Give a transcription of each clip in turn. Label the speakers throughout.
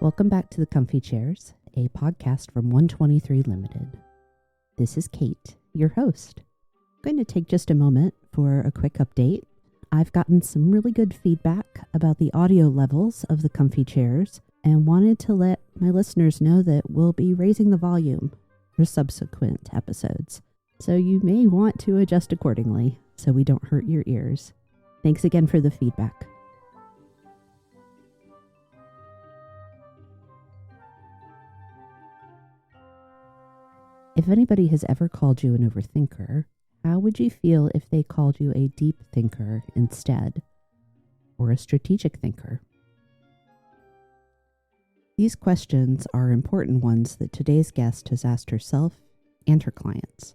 Speaker 1: Welcome back to the Comfy Chairs, a podcast from 123 Limited. This is Kate, your host. I'm going to take just a moment for a quick update. I've gotten some really good feedback about the audio levels of the Comfy Chairs and wanted to let my listeners know that we'll be raising the volume for subsequent episodes. So you may want to adjust accordingly so we don't hurt your ears. Thanks again for the feedback. If anybody has ever called you an overthinker, how would you feel if they called you a deep thinker instead, or a strategic thinker? These questions are important ones that today's guest has asked herself and her clients,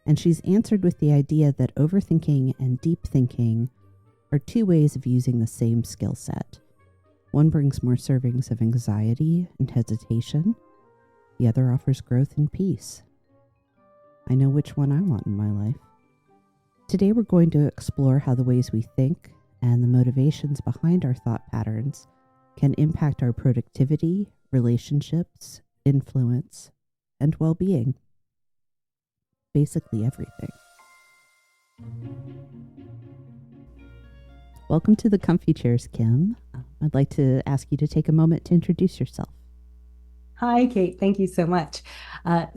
Speaker 1: and she's answered with the idea that overthinking and deep thinking are two ways of using the same skill set. One brings more servings of anxiety and hesitation. The other offers growth and peace. I know which one I want in my life. Today we're going to explore how the ways we think and the motivations behind our thought patterns can impact our productivity, relationships, influence, and well-being. Basically everything. Welcome to the Comfy Chairs, Kim. I'd like to ask you to take a moment to introduce yourself.
Speaker 2: Hi, Kate. Thank you so much.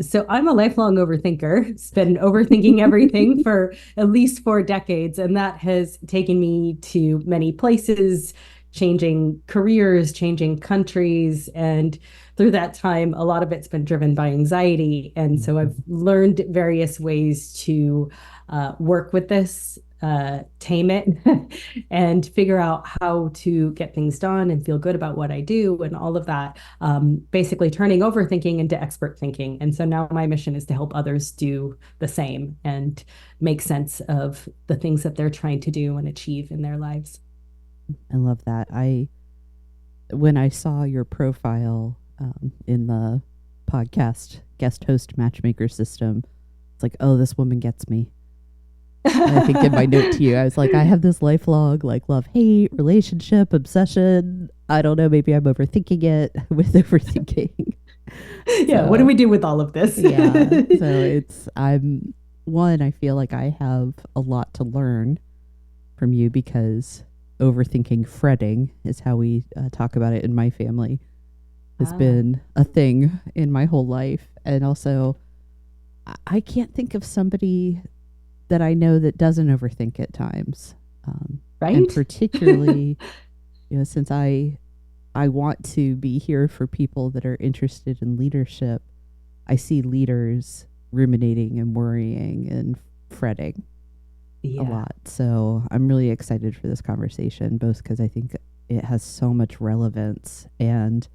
Speaker 2: So I'm a lifelong overthinker. It's been overthinking everything for at least 4 decades, and that has taken me to many places, changing careers, changing countries. And through that time, a lot of it's been driven by anxiety. And so I've learned various ways to work with this, tame it, and figure out how to get things done and feel good about what I do and all of that, basically turning overthinking into expert thinking. And so now my mission is to help others do the same and make sense of the things that they're trying to do and achieve in their lives.
Speaker 1: I love that. When I saw your profile in the podcast guest host matchmaker system, it's like, oh, this woman gets me. And I think in my note to you, I was like, I have this lifelong love-hate relationship obsession. I don't know, maybe I'm overthinking it with overthinking.
Speaker 2: Yeah, so, what do we do with all of this?
Speaker 1: Yeah, so I feel like I have a lot to learn from you because overthinking fretting is how we talk about it in my family. Has been a thing in my whole life. And also, I can't think of somebody that I know that doesn't overthink at times.
Speaker 2: Right.
Speaker 1: And particularly, since I want to be here for people that are interested in leadership, I see leaders ruminating and worrying and fretting a lot. So I'm really excited for this conversation, both because I think it has so much relevance and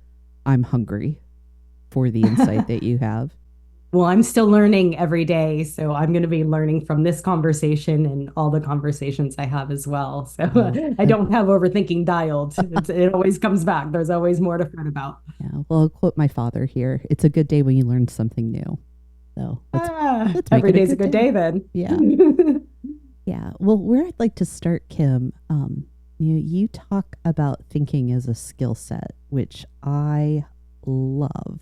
Speaker 1: I'm hungry for the insight that you have.
Speaker 2: Well, I'm still learning every day, so I'm going to be learning from this conversation and all the conversations I have as well. So I don't have overthinking dialed. It always comes back. There's always more to fret about.
Speaker 1: Yeah, well, I'll quote my father here. It's a good day when you learn something new. So let's
Speaker 2: every day's a good day then.
Speaker 1: Yeah. Yeah. Well, where I'd like to start, Kim, you talk about thinking as a skill set, which I love.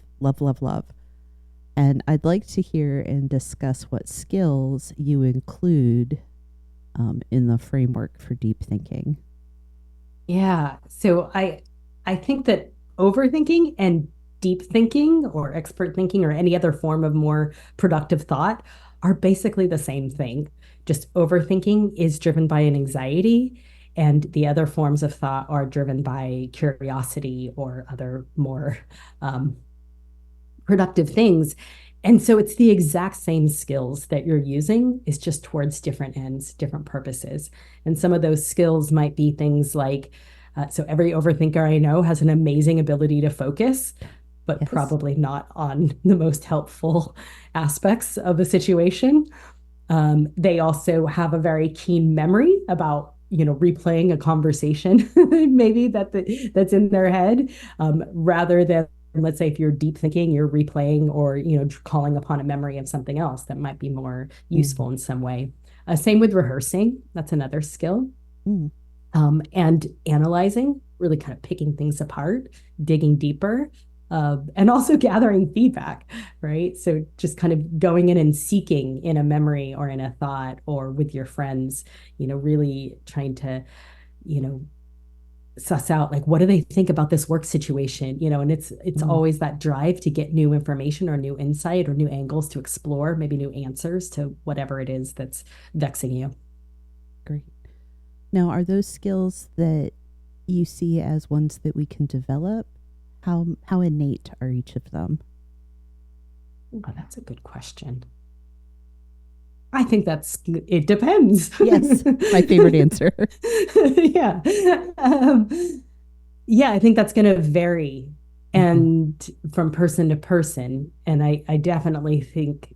Speaker 1: And I'd like to hear and discuss what skills you include in the framework for deep thinking.
Speaker 2: Yeah. So I think that overthinking and deep thinking or expert thinking or any other form of more productive thought are basically the same thing. Just overthinking is driven by an anxiety, and the other forms of thought are driven by curiosity or other more productive things. And so it's the exact same skills that you're using, it's just towards different ends, different purposes. And some of those skills might be things like, so every overthinker I know has an amazing ability to focus, but probably not on the most helpful aspects of a situation. They also have a very keen memory about replaying a conversation maybe that's in their head, rather than, let's say, if you're deep thinking, you're replaying or calling upon a memory of something else that might be more useful in some way. Same with rehearsing. That's another skill. and analyzing, really kind of picking things apart, digging deeper, and also gathering feedback, right? So just kind of going in and seeking in a memory or in a thought or with your friends, really trying to, you know, suss out like what do they think about this work situation, and it's
Speaker 1: Mm,
Speaker 2: always that drive to get new information or new insight or new angles to explore, maybe new answers to whatever it is that's vexing you.
Speaker 1: great. Now, are those skills that you see as ones that we can develop? How innate are each of them?
Speaker 2: Oh, that's a good question. I think it depends.
Speaker 1: Yes, my favorite answer.
Speaker 2: Yeah. Um, yeah, I think that's going to vary
Speaker 1: Hmm.
Speaker 2: and from person to person. And I definitely think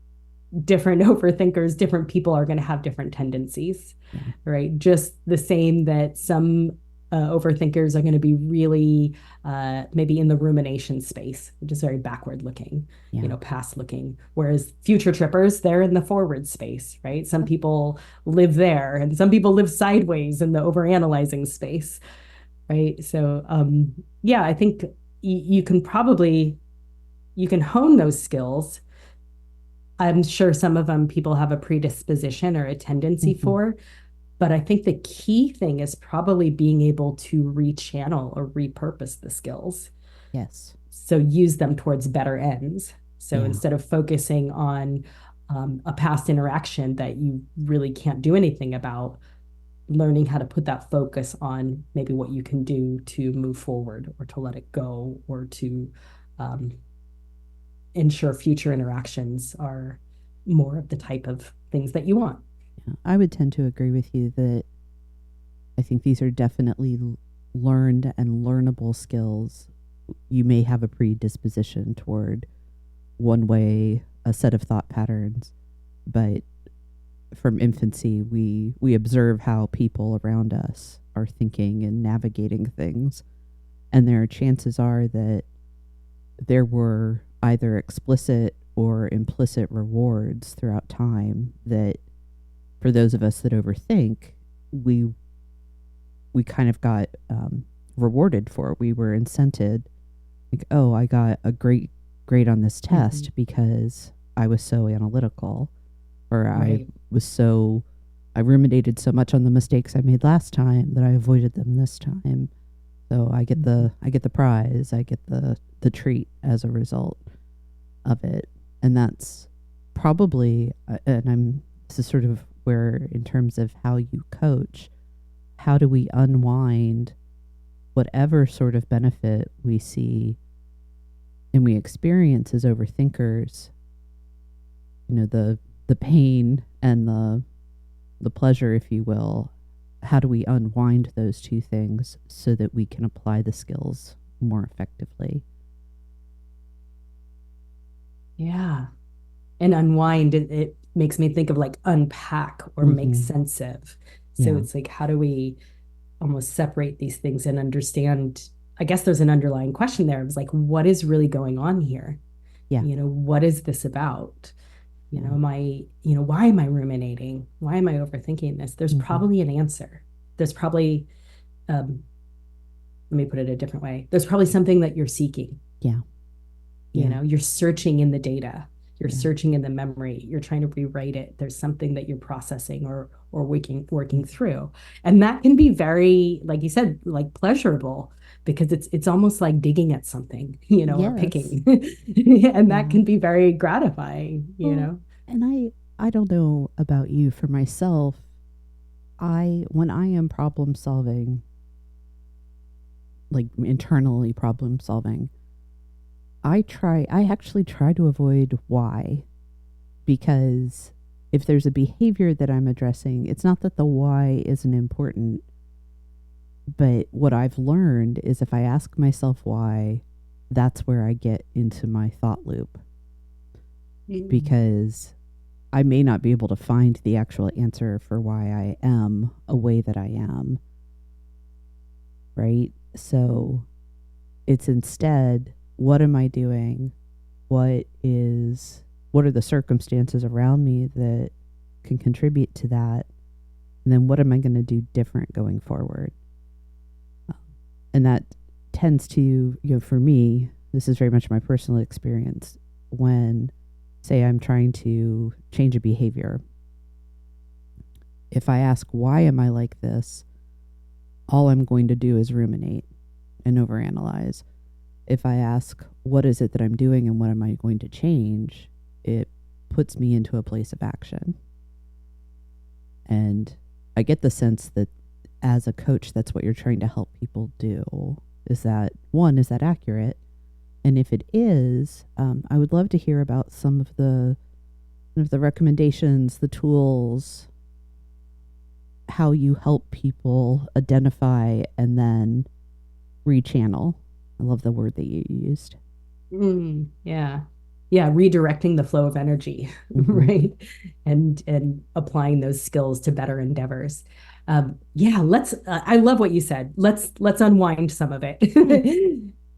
Speaker 2: different overthinkers, different people are going to have different tendencies,
Speaker 1: Yeah,
Speaker 2: right? Just the same that some overthinkers are going to be really maybe in the rumination space, which is very backward looking,
Speaker 1: yeah.
Speaker 2: past looking. Whereas future trippers, they're in the forward space, right? Some people live there and some people live sideways in the overanalyzing space, right? So, yeah, I think you can probably you can hone those skills. I'm sure some of them people have a predisposition or a tendency
Speaker 1: Hmm.
Speaker 2: for, but I think the key thing is probably being able to rechannel or repurpose the skills.
Speaker 1: Yes.
Speaker 2: So use them towards better ends. So
Speaker 1: Yeah.
Speaker 2: instead of focusing on a past interaction that you really can't do anything about, learning how to put that focus on maybe what you can do to move forward or to let it go or to um, ensure future interactions are more of the type of things that you want.
Speaker 1: Yeah. I would tend to agree with you that I think these are definitely learned and learnable skills. You may have a predisposition toward one way, a set of thought patterns, but from infancy, we observe how people around us are thinking and navigating things. And there are chances are that there were either explicit or implicit rewards throughout time that for those of us that overthink, we we kind of got rewarded for. We were incented, like, oh, I got a great grade on this
Speaker 2: Mm-hmm.
Speaker 1: test because I was so analytical, or
Speaker 2: Right.
Speaker 1: I ruminated so much on the mistakes I made last time that I avoided them this time. So
Speaker 2: Mm-hmm.
Speaker 1: I get the prize, I get the treat as a result of it, and that's probably and I'm this is sort of where in terms of how you coach, how do we unwind whatever sort of benefit we see and we experience as overthinkers, the pain and the pleasure, if you will, how do we unwind those two things so that we can apply the skills more effectively?
Speaker 2: Yeah. And unwind, it makes me think of like unpack or make
Speaker 1: Mm-hmm.
Speaker 2: sense of. So
Speaker 1: Yeah.
Speaker 2: it's like, how do we almost separate these things and understand? I guess there's an underlying question there. It's like, what is really going on here?
Speaker 1: Yeah.
Speaker 2: What is this about?
Speaker 1: Yeah.
Speaker 2: Why am I ruminating? Why am I overthinking this? There's
Speaker 1: Mm-hmm.
Speaker 2: probably an answer. There's probably, um, let me put it a different way. There's probably something that you're seeking.
Speaker 1: Yeah. Yeah.
Speaker 2: You're searching in the data, you're
Speaker 1: Yeah.
Speaker 2: searching in the memory, you're trying to rewrite it. There's something that you're processing or working through. And that can be very, like you said, like pleasurable because it's almost like digging at something, or
Speaker 1: Yes.
Speaker 2: picking. And that
Speaker 1: Yeah.
Speaker 2: can be very gratifying.
Speaker 1: Well, and I don't know about you. For myself, I when I am problem solving, like internally problem solving, I actually try to avoid why, because if there's a behavior that I'm addressing, it's not that the why isn't important, but what I've learned is if I ask myself why, that's where I get into my thought loop,
Speaker 2: Mm.
Speaker 1: because I may not be able to find the actual answer for why I am a way that I am, right? So it's instead, what am I doing? What is what are the circumstances around me that can contribute to that? And then what am I going to do different going forward? And that tends to, for me, this is very much my personal experience when, say, I'm trying to change a behavior. If I ask, why am I like this? All I'm going to do is ruminate and overanalyze. If I ask, what is it that I'm doing and what am I going to change? It puts me into a place of action. And I get the sense that as a coach, that's what you're trying to help people do. Is that accurate? And if it is, I would love to hear about some of the recommendations, the tools, how you help people identify and then rechannel. I love the word that you used.
Speaker 2: Yeah. Yeah, redirecting the flow of energy, right? And applying those skills to better endeavors. Yeah, let's I love what you said. Let's unwind some of it.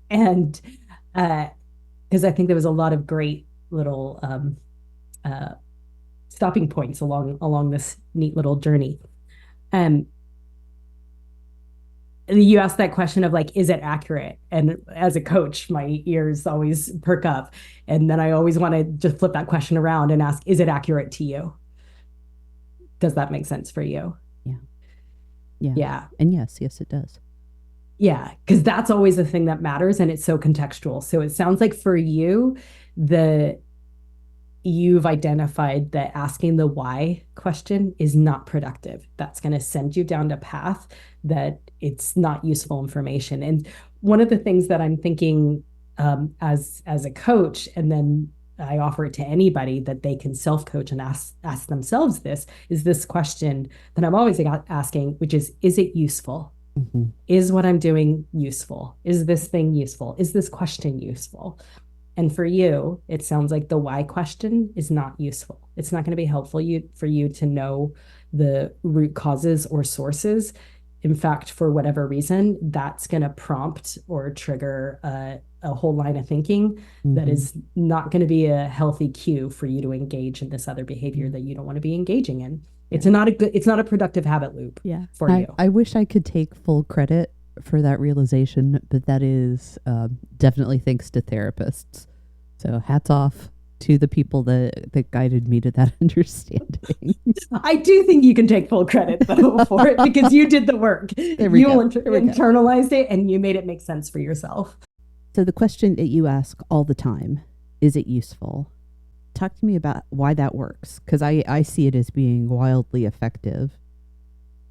Speaker 2: And because I think there was a lot of great little stopping points along this neat little journey. Um, you asked that question of like, is it accurate? And as a coach, my ears always perk up. And then I always want to just flip that question around and ask, is it accurate to you? Does that make sense for you?
Speaker 1: Yeah. Yeah.
Speaker 2: Yeah.
Speaker 1: And yes, it does.
Speaker 2: Yeah. Because that's always the thing that matters. And it's so contextual. So it sounds like for you, you've identified that asking the why question is not productive. That's going to send you down a path that it's not useful information. And one of the things that I'm thinking as a coach, and then I offer it to anybody that they can self-coach and ask themselves this question that I'm always asking, which is it useful?
Speaker 1: Mm-hmm.
Speaker 2: Is what I'm doing useful? Is this thing useful? Is this question useful? And for you, it sounds like the why question is not useful. It's not going to be helpful for you to know the root causes or sources. In fact, for whatever reason, that's going to prompt or trigger a whole line of thinking that is not going to be a healthy cue for you to engage in this other behavior that you don't want to be engaging in. It's not a productive habit loop for you.
Speaker 1: I wish I could take full credit for that realization, but that is definitely thanks to therapists. So hats off to the people that guided me to that understanding.
Speaker 2: I do think you can take full credit though for it because you did the work. You internalized it and you made it make sense for yourself.
Speaker 1: So the question that you ask all the time, is it useful? Talk to me about why that works, because I see it as being wildly effective.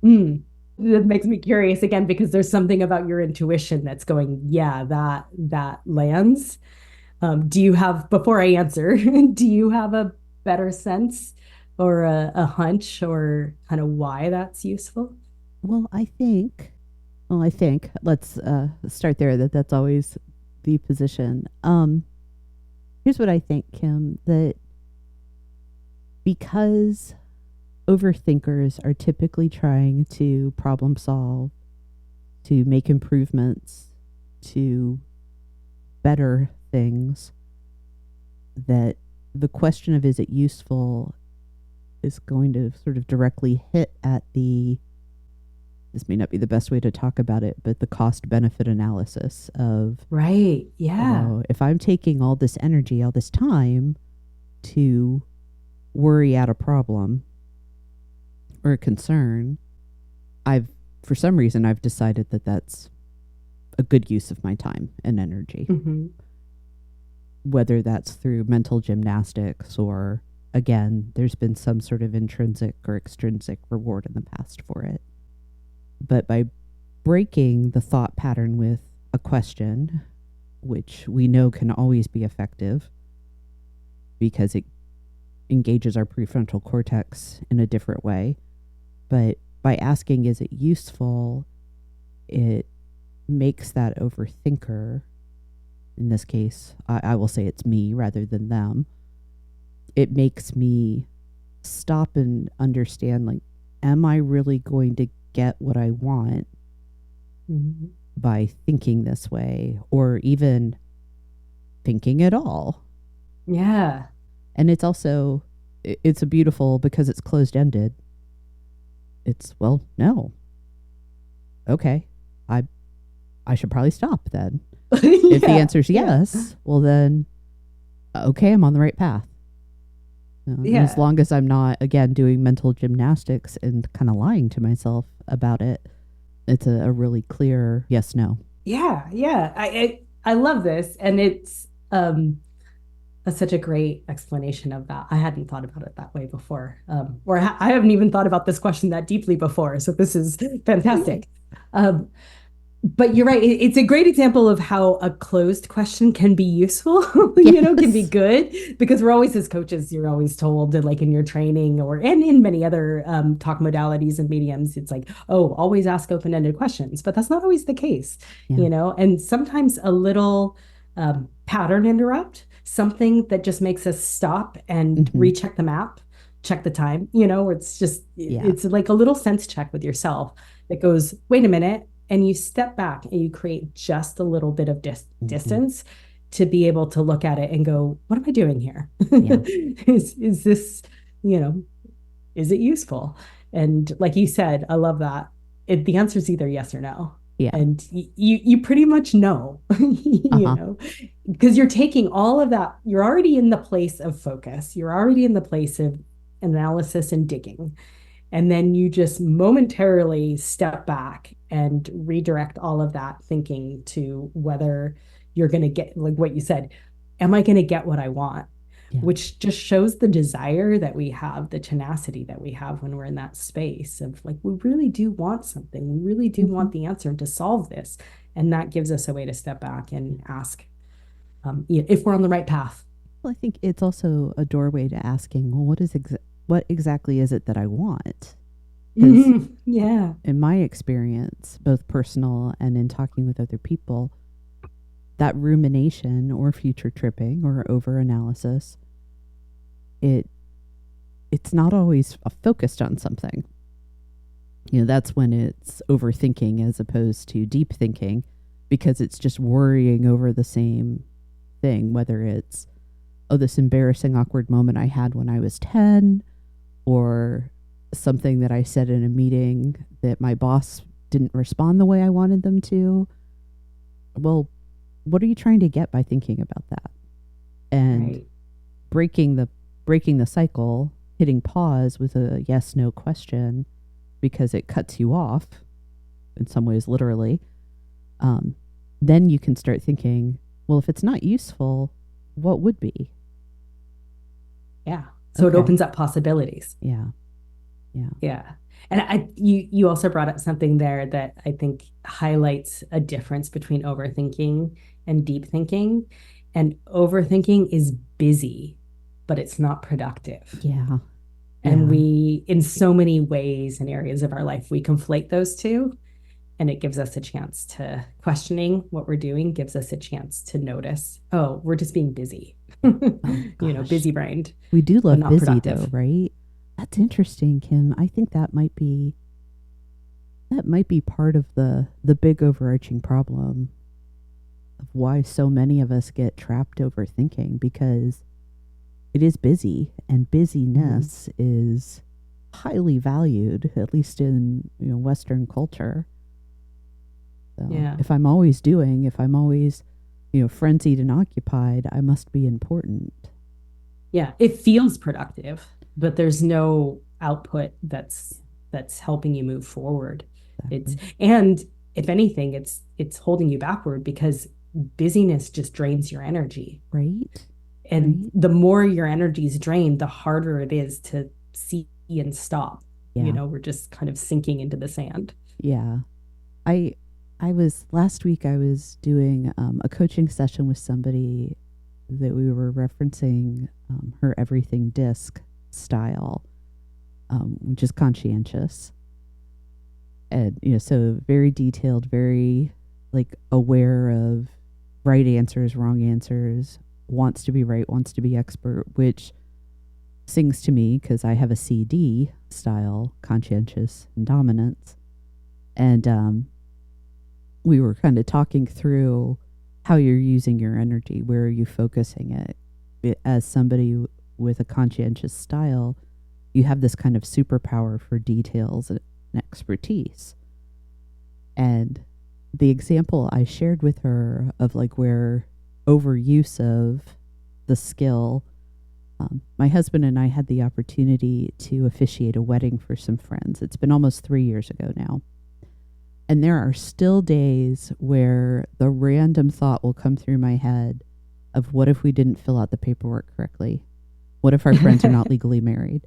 Speaker 2: That makes me curious again, because there's something about your intuition that's going, yeah, that lands. Before I answer, do you have a better sense or a hunch or kind of why that's useful?
Speaker 1: Well, I think let's start there. That's always the position. Here's what I think, Kim, that because overthinkers are typically trying to problem solve, to make improvements, to better things, that the question of is it useful is going to sort of directly hit at this may not be the best way to talk about it, but the cost benefit analysis of,
Speaker 2: right. Yeah.
Speaker 1: If I'm taking all this energy, all this time to worry out a problem or a concern, for some reason I've decided that that's a good use of my time and energy. Whether that's through mental gymnastics or, again, there's been some sort of intrinsic or extrinsic reward in the past for it. But by breaking the thought pattern with a question, which we know can always be effective because it engages our prefrontal cortex in a different way, but by asking, is it useful, it makes that overthinker, in this case, I will say it's me rather than them, it makes me stop and understand, like, am I really going to get what I want by thinking this way, or even thinking at all?
Speaker 2: Yeah.
Speaker 1: And it's also, it's a beautiful, because it's closed-ended. It's, well, no. Okay. I should probably stop then. If the answer is yes, well then, okay, I'm on the right path. And as long as I'm not, again, doing mental gymnastics and kind of lying to myself about it, it's a really clear yes, no.
Speaker 2: Yeah. I love this, and it's that's such a great explanation of that. I hadn't thought about it that way before, or I haven't even thought about this question that deeply before. So this is fantastic. Um, but you're right. It's a great example of how a closed question can be useful, can be good, because we're always, as coaches, you're always told that, like in your training or and in many other talk modalities and mediums, it's like, oh, always ask open-ended questions, but that's not always the case, and sometimes a little pattern interrupt, something that just makes us stop and recheck the map, check the time, where it's just, it's like a little sense check with yourself that goes, wait a minute, and you step back and you create just a little bit of distance to be able to look at it and go, what am I doing here? Yeah. is this, is it useful? And like you said, I love that. The answer is either yes or no.
Speaker 1: Yeah.
Speaker 2: And you pretty much know, because you're taking all of that. You're already in the place of focus. You're already in the place of analysis and digging. And then you just momentarily step back and redirect all of that thinking to whether you're going to get, like what you said, am I going to get what I want? Yeah. Which just shows the desire that we have, the tenacity that we have when we're in that space of like, we really do want something. We really do want the answer to solve this. And that gives us a way to step back and ask if we're on the right path.
Speaker 1: Well, I think it's also a doorway to asking, well, what exactly is it that I want?
Speaker 2: Yeah.
Speaker 1: In my experience, both personal and in talking with other people, that rumination or future tripping or over-analysis, it's not always focused on something. That's when it's overthinking as opposed to deep thinking, because it's just worrying over the same thing, whether it's, oh, this embarrassing, awkward moment I had when I was 10, or something that I said in a meeting that my boss didn't respond the way I wanted them to. Well, what are you trying to get by thinking about that? And breaking the cycle, hitting pause with a yes, no question, because it cuts you off, in some ways literally, then you can start thinking, well, if it's not useful, what would be?
Speaker 2: Yeah. So it opens up possibilities.
Speaker 1: Yeah.
Speaker 2: And you also brought up something there that I think highlights a difference between overthinking and deep thinking. And overthinking is busy, but it's not productive.
Speaker 1: Yeah.
Speaker 2: And we, in so many ways and areas of our life, we conflate those two. And it gives us a chance to, questioning what we're doing gives us a chance to notice, oh, we're just being busy. Busy brained.
Speaker 1: We do love busy productive. Though, right? That's interesting, Kim. I think that might be part of the big overarching problem of why so many of us get trapped overthinking, because it is busy, and busyness is highly valued, at least in Western culture. So if I'm always frenzied and occupied, I must be important.
Speaker 2: Yeah, it feels productive, but there's no output that's helping you move forward. Exactly. And if anything, it's holding you backward, because busyness just drains your energy.
Speaker 1: Right.
Speaker 2: And the more your energy is drained, the harder it is to see and stop. Yeah. We're just kind of sinking into the sand.
Speaker 1: Yeah. Last week I was doing a coaching session with somebody that we were referencing her everything disc style, which is conscientious. And, so very detailed, very aware of right answers, wrong answers, wants to be right, wants to be expert, which sings to me because I have a CD style, conscientious and dominance. And we were kind of talking through how you're using your energy, where are you focusing it. As somebody with a conscientious style, you have this kind of superpower for details and expertise. And the example I shared with her of like where overuse of the skill, my husband and I had the opportunity to officiate a wedding for some friends. It's been almost 3 years ago now. And there are still days where the random thought will come through my head of what if we didn't fill out the paperwork correctly? What if our friends are not legally married?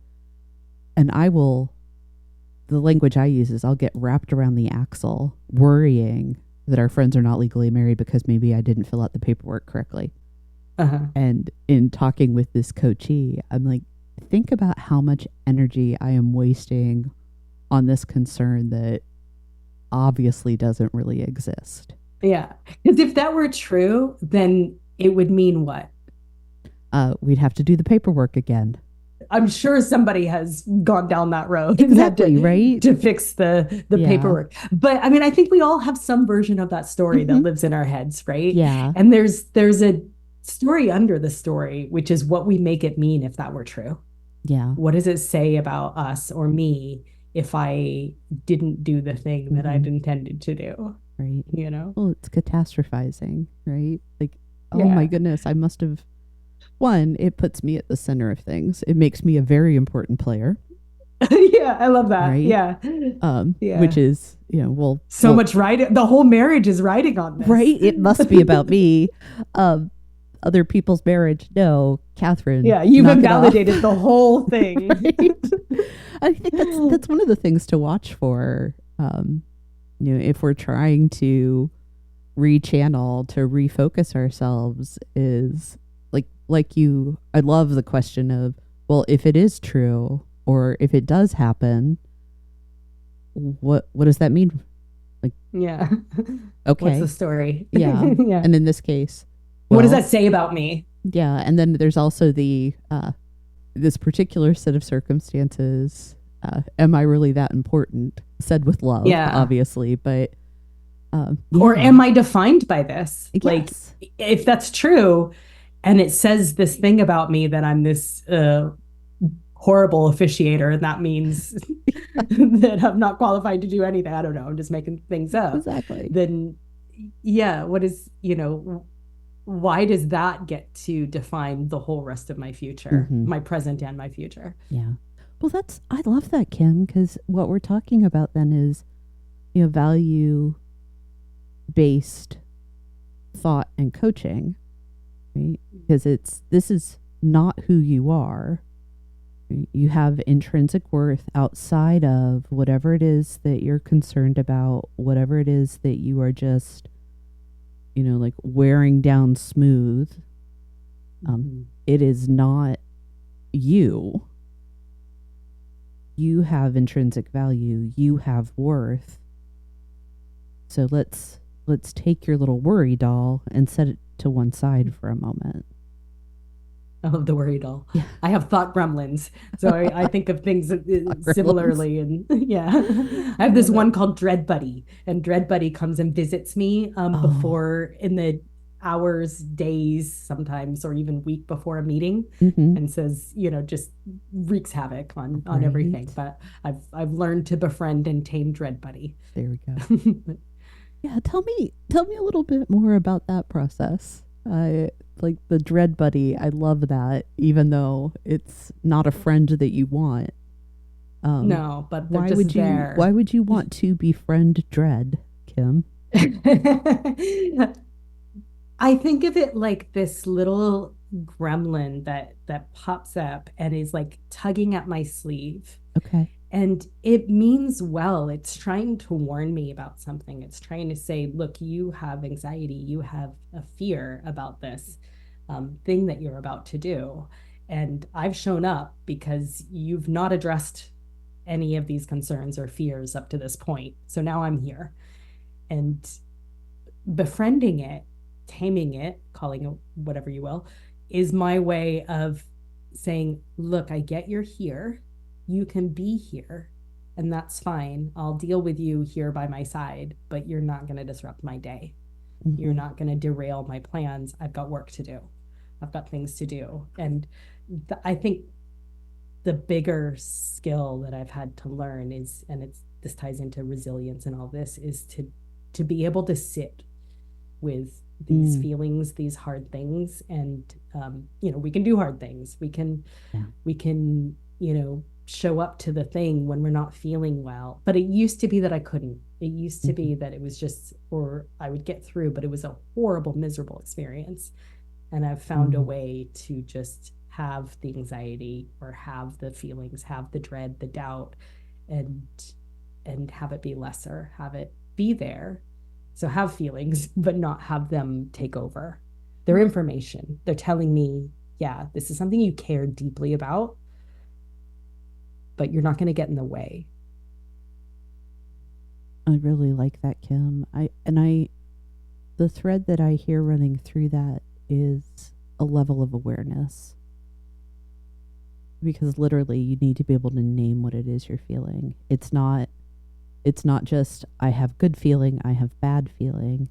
Speaker 1: And the language I use is I'll get wrapped around the axle worrying that our friends are not legally married because maybe I didn't fill out the paperwork correctly.
Speaker 2: Uh-huh.
Speaker 1: And in talking with this coachee, I'm like, think about how much energy I am wasting on this concern that obviously doesn't really exist.
Speaker 2: Yeah. Because if that were true, then it would mean what?
Speaker 1: We'd have to do the paperwork again.
Speaker 2: I'm sure somebody has gone down that road
Speaker 1: Exactly,
Speaker 2: and had
Speaker 1: right?
Speaker 2: to fix the
Speaker 1: Yeah.
Speaker 2: paperwork. But I mean, I think we all have some version of that story that
Speaker 1: Mhm.
Speaker 2: lives in our heads, right?
Speaker 1: Yeah.
Speaker 2: And there's a story under the story, which is what we make it mean if that were true.
Speaker 1: Yeah.
Speaker 2: What does it say about us or me if I didn't do the thing that I'd
Speaker 1: Mhm.
Speaker 2: intended to do?
Speaker 1: Right.
Speaker 2: You know?
Speaker 1: Well, it's catastrophizing, right? Like, oh my
Speaker 2: Yeah.
Speaker 1: goodness, I must have. One, it puts me at the center of things. It makes me a very important player,
Speaker 2: Yeah, I love that.
Speaker 1: right?
Speaker 2: Yeah.
Speaker 1: Which
Speaker 2: Yeah.
Speaker 1: is, you know,
Speaker 2: So much riding. The whole marriage is riding on this.
Speaker 1: right? It must be about me. Um, Other people's marriage. No, Catherine.
Speaker 2: Yeah, you've
Speaker 1: knock it off.
Speaker 2: invalidated the whole thing.
Speaker 1: Right? I think that's one of the things to watch for. You know, if we're trying to rechannel to refocus ourselves, is like you. I love the question of, well, if it is true or if it does happen, what does that mean? Like,
Speaker 2: Yeah. What's
Speaker 1: okay,
Speaker 2: the story?
Speaker 1: yeah,
Speaker 2: Yeah.
Speaker 1: and in this case,
Speaker 2: What does
Speaker 1: well,
Speaker 2: that say about me?
Speaker 1: yeah, and then there's also the this particular set of circumstances. Am I really that important? Said with love,
Speaker 2: Yeah.
Speaker 1: obviously, but
Speaker 2: Or
Speaker 1: yeah.
Speaker 2: am I defined by this? Like,
Speaker 1: Yes.
Speaker 2: if that's true, and it says this thing about me that I'm this horrible officiator, and that means that I'm not qualified to do anything. I don't know. I'm just making things up.
Speaker 1: Exactly.
Speaker 2: Then, yeah, what is, why does that get to define the whole rest of my future,
Speaker 1: Mhm.
Speaker 2: my present and my future?
Speaker 1: Yeah. Well, I love that, Kim, because what we're talking about then is, you know, value based thought and coaching, right? Because this is not who you are. Right? You have intrinsic worth outside of whatever it is that you're concerned about, whatever it is that you are just, you know, like wearing down smooth. It is not you. You have intrinsic value. You have worth. So let's take your little worry doll and set it to one side for a moment.
Speaker 2: I love the worry doll.
Speaker 1: Yeah.
Speaker 2: I have thought gremlins, so I think of things similarly. And yeah, I have this one called Dread Buddy, and Dread Buddy comes and visits me before in the hours, days, sometimes, or even week before a meeting, and says, just wreaks havoc on everything. But I've learned to befriend and tame Dread Buddy.
Speaker 1: There we go. Yeah, tell me a little bit more about that process. Like the Dread Buddy, I love that, even though it's not a friend that you want.
Speaker 2: No, but they're just there.
Speaker 1: Why would you want to befriend Dread, Kim?
Speaker 2: I think of it like this little gremlin that pops up and is like tugging at my sleeve.
Speaker 1: Okay.
Speaker 2: And it means well. It's trying to warn me about something. It's trying to say, look, you have anxiety. You have a fear about this thing that you're about to do. And I've shown up because you've not addressed any of these concerns or fears up to this point. So now I'm here. And befriending it, taming it, calling it whatever you will, is my way of saying, look, I get you're here. You can be here, and that's fine. I'll deal with you here by my side, but you're not going to disrupt my day. You're not going to derail my plans. I've got work to do. I've got things to do. And I think the bigger skill that I've had to learn is, and this ties into resilience and all this, is to to be able to sit with these
Speaker 1: Mm.
Speaker 2: feelings, these hard things. And we can do hard things.
Speaker 1: Yeah.
Speaker 2: We can, show up to the thing when we're not feeling well. But it used to be that I couldn't. It used to
Speaker 1: Hmm.
Speaker 2: be that it was just, or I would get through, but it was a horrible, miserable experience. And I've found a
Speaker 1: Mm.
Speaker 2: way to just have the anxiety or have the feelings, have the dread, the doubt, and have it be lesser, have it be there. So have feelings, but not have them take over. They're information. They're telling me, yeah, this is something you care deeply about, but you're not going to get in the way.
Speaker 1: I really like that, Kim. The thread that I hear running through that is a level of awareness, because literally you need to be able to name what it is you're feeling. It's not just I have good feeling, I have bad feeling.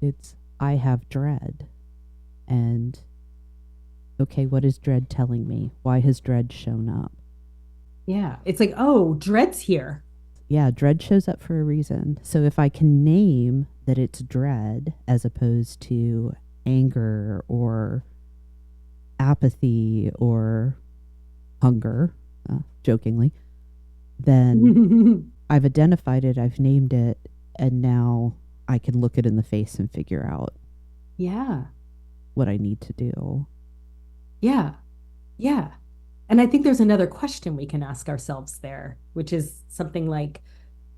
Speaker 1: It's I have dread. And okay, what is dread telling me? Why has dread shown up?
Speaker 2: Yeah. It's like, oh, dread's here.
Speaker 1: Yeah, dread shows up for a reason. So if I can name that it's dread as opposed to anger or apathy or hunger, jokingly, then I've identified it, I've named it, and now I can look it in the face and figure out
Speaker 2: Yeah.
Speaker 1: what I need to do.
Speaker 2: Yeah. Yeah. And I think there's another question we can ask ourselves there, which is something like,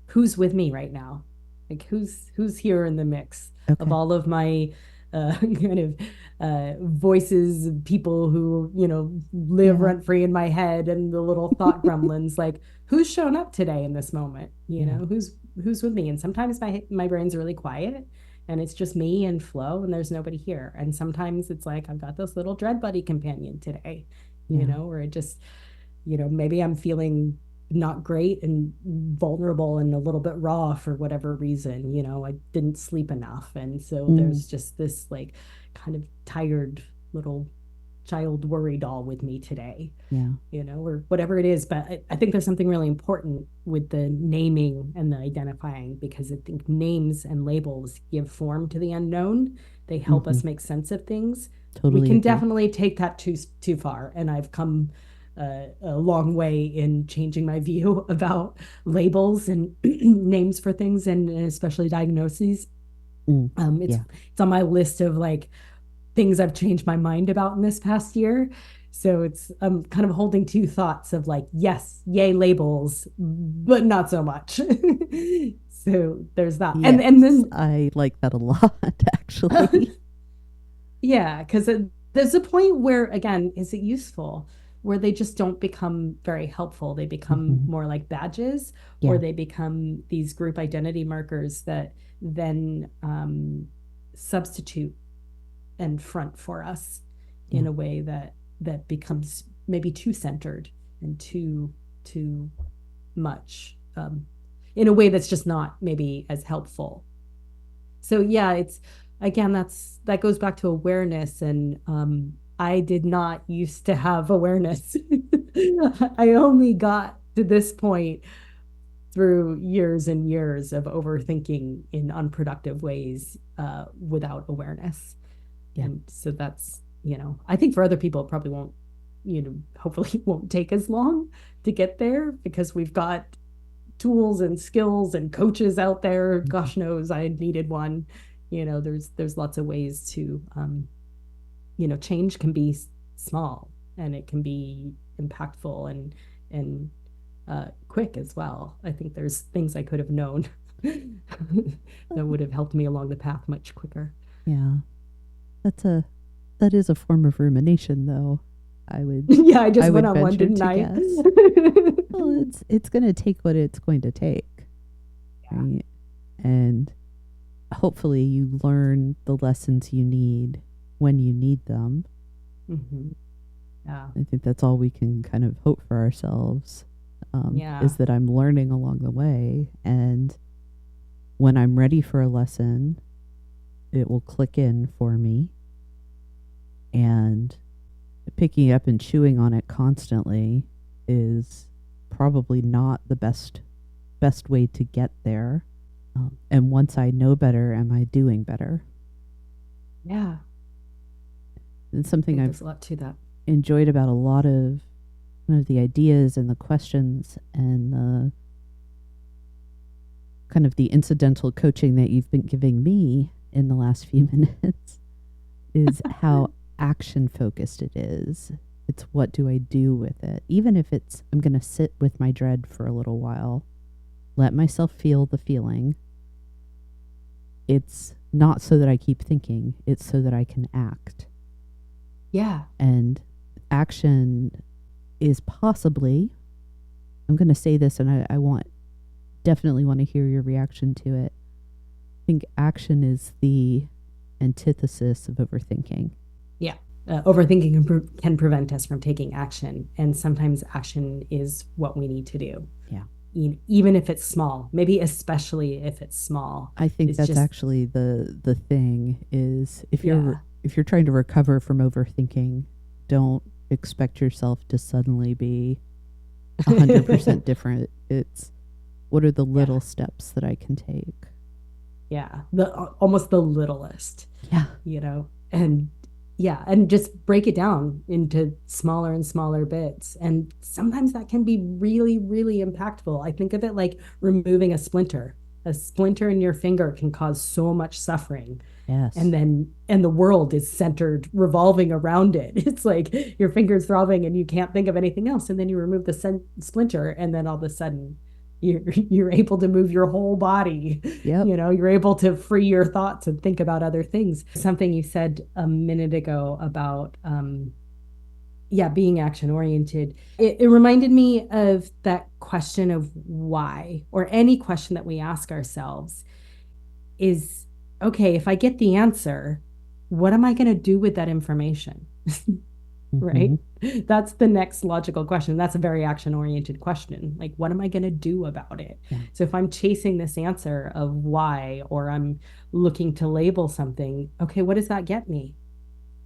Speaker 2: who's with me right now? Like who's here in the mix of
Speaker 1: Okay.
Speaker 2: all of my kind of voices, people who, live
Speaker 1: Yeah.
Speaker 2: rent free in my head and the little thought gremlins, like who's shown up today in this moment?
Speaker 1: Yeah.
Speaker 2: Who's with me? And sometimes my brain's really quiet and it's just me and flow and there's nobody here. And sometimes it's like I've got this little dread buddy companion today,
Speaker 1: Yeah.
Speaker 2: where it just, maybe I'm feeling not great and vulnerable and a little bit raw for whatever reason. I didn't sleep enough. And so
Speaker 1: Mm.
Speaker 2: there's just this like kind of tired little child worry doll with me today,
Speaker 1: Yeah.
Speaker 2: or whatever it is. But I think there's something really important with the naming and the identifying, because I think names and labels give form to the unknown. They help
Speaker 1: Hmm.
Speaker 2: us make sense of things. We
Speaker 1: Totally
Speaker 2: can
Speaker 1: agree.
Speaker 2: definitely take that too far. And I've come a long way in changing my view about labels and names for things, and especially diagnoses.
Speaker 1: Mm.
Speaker 2: Um, it's
Speaker 1: Yeah.
Speaker 2: it's on my list of like things I've changed my mind about in this past year. So it's kind of holding two thoughts of like, yes, yay labels, but not so much. So there's that. And
Speaker 1: Yes.
Speaker 2: then
Speaker 1: I like that a lot, actually.
Speaker 2: yeah, because there's a point where, again, is it useful? Where they just don't become very helpful. They become
Speaker 1: Hmm.
Speaker 2: more like badges, or
Speaker 1: Yeah.
Speaker 2: they become these group identity markers that then substitute and front for us
Speaker 1: Yeah.
Speaker 2: in a way that becomes maybe too centered and too much, in a way that's just not maybe as helpful. So yeah, it's again, that goes back to awareness. And I did not used to have awareness. I only got to this point through years and years of overthinking in unproductive ways, without awareness.
Speaker 1: Yeah.
Speaker 2: And so that's, I think for other people it probably won't, hopefully won't take as long to get there, because we've got tools and skills and coaches out there.
Speaker 1: Hmm.
Speaker 2: Gosh knows I needed one. There's lots of ways to, change can be small, and it can be impactful and quick as well. I think there's things I could have known that would have helped me along the path much quicker.
Speaker 1: Yeah. That's a that is a form of rumination, though. I would
Speaker 2: Yeah, I
Speaker 1: I
Speaker 2: just went
Speaker 1: would
Speaker 2: on one,
Speaker 1: venture
Speaker 2: didn't
Speaker 1: to
Speaker 2: I?
Speaker 1: guess. Well, it's going to take what it's going to take,
Speaker 2: Yeah.
Speaker 1: right? And hopefully you learn the lessons you need when you need them.
Speaker 2: Mm-hmm. Yeah.
Speaker 1: I think that's all we can kind of hope for ourselves,
Speaker 2: Yeah.
Speaker 1: is that I'm learning along the way. And when I'm ready for a lesson, it will click in for me. And picking up and chewing on it constantly is probably not the best way to get there. And once I know better, am I doing better?
Speaker 2: Yeah.
Speaker 1: It's
Speaker 2: I
Speaker 1: something
Speaker 2: think
Speaker 1: I've
Speaker 2: there's a lot to that.
Speaker 1: enjoyed about a lot of kind of the ideas and the questions and the kind of the incidental coaching that you've been giving me in the last few minutes is how action focused it is. It's what do I do with it? Even if it's, I'm going to sit with my dread for a little while, let myself feel the feeling. It's not so that I keep thinking, it's so that I can act.
Speaker 2: Yeah.
Speaker 1: And action is possibly, I'm going to say this and I definitely want to hear your reaction to it. I think action is the antithesis of overthinking.
Speaker 2: Yeah. Overthinking can prevent us from taking action. And sometimes action is what we need to do.
Speaker 1: Yeah.
Speaker 2: Even if it's small, maybe especially if it's small.
Speaker 1: I think
Speaker 2: It's
Speaker 1: that's
Speaker 2: just,
Speaker 1: actually the thing is
Speaker 2: yeah.
Speaker 1: if you're trying to recover from overthinking, don't expect yourself to suddenly be 100% different. It's what are the
Speaker 2: Yeah.
Speaker 1: little steps that I can take?
Speaker 2: Yeah. Almost the littlest,
Speaker 1: Yeah.
Speaker 2: and yeah, and just break it down into smaller and smaller bits. And sometimes that can be really, really impactful. I think of it like removing a splinter. A splinter in your finger can cause so much suffering.
Speaker 1: Yes.
Speaker 2: And the world is centered, revolving around it. It's like your finger's throbbing and you can't think of anything else. And then you remove the splinter, and then all of a sudden you're able to move your whole body.
Speaker 1: Yep.
Speaker 2: You're able to free your thoughts and think about other things. Something you said a minute ago about yeah, being action oriented. It reminded me of that question of why, or any question that we ask ourselves is, okay, if I get the answer, what am I going to do with that information?
Speaker 1: Mm-hmm.
Speaker 2: Right? That's the next logical question. That's a very action oriented question. Like, what am I going to do about it?
Speaker 1: Yeah.
Speaker 2: So if I'm chasing this answer of why, or I'm looking to label something, okay, what does that get me?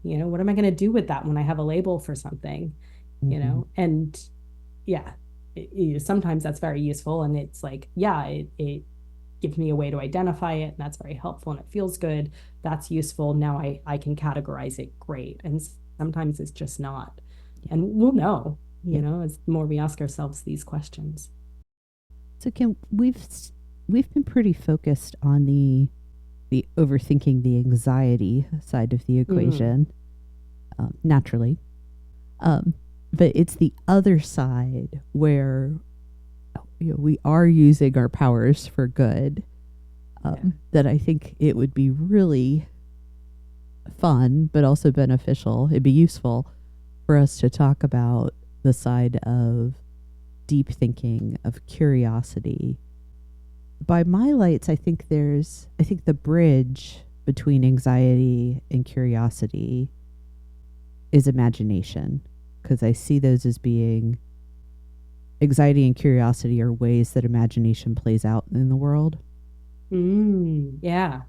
Speaker 2: What am I going to do with that when I have a label for something?
Speaker 1: Mm-hmm.
Speaker 2: And yeah, sometimes that's very useful. And it's like, yeah, it gives me a way to identify it, and that's very helpful and it feels good. That's useful. Now I can categorize it. Great. And sometimes it's just not.
Speaker 1: Yeah.
Speaker 2: And we'll know,
Speaker 1: Yep.
Speaker 2: as the more we ask ourselves these questions.
Speaker 1: So Kim, we've been pretty focused on the overthinking, the anxiety side of the
Speaker 2: Mm.
Speaker 1: equation, naturally. Um, but it's the other side where we are using our powers for good.
Speaker 2: Yeah.
Speaker 1: That I think it would be really fun, but also beneficial. It'd be useful for us to talk about the side of deep thinking, of curiosity. By my lights, I think the bridge between anxiety and curiosity is imagination, because I see those as being anxiety and curiosity are ways that imagination plays out in the world.
Speaker 2: Yeah.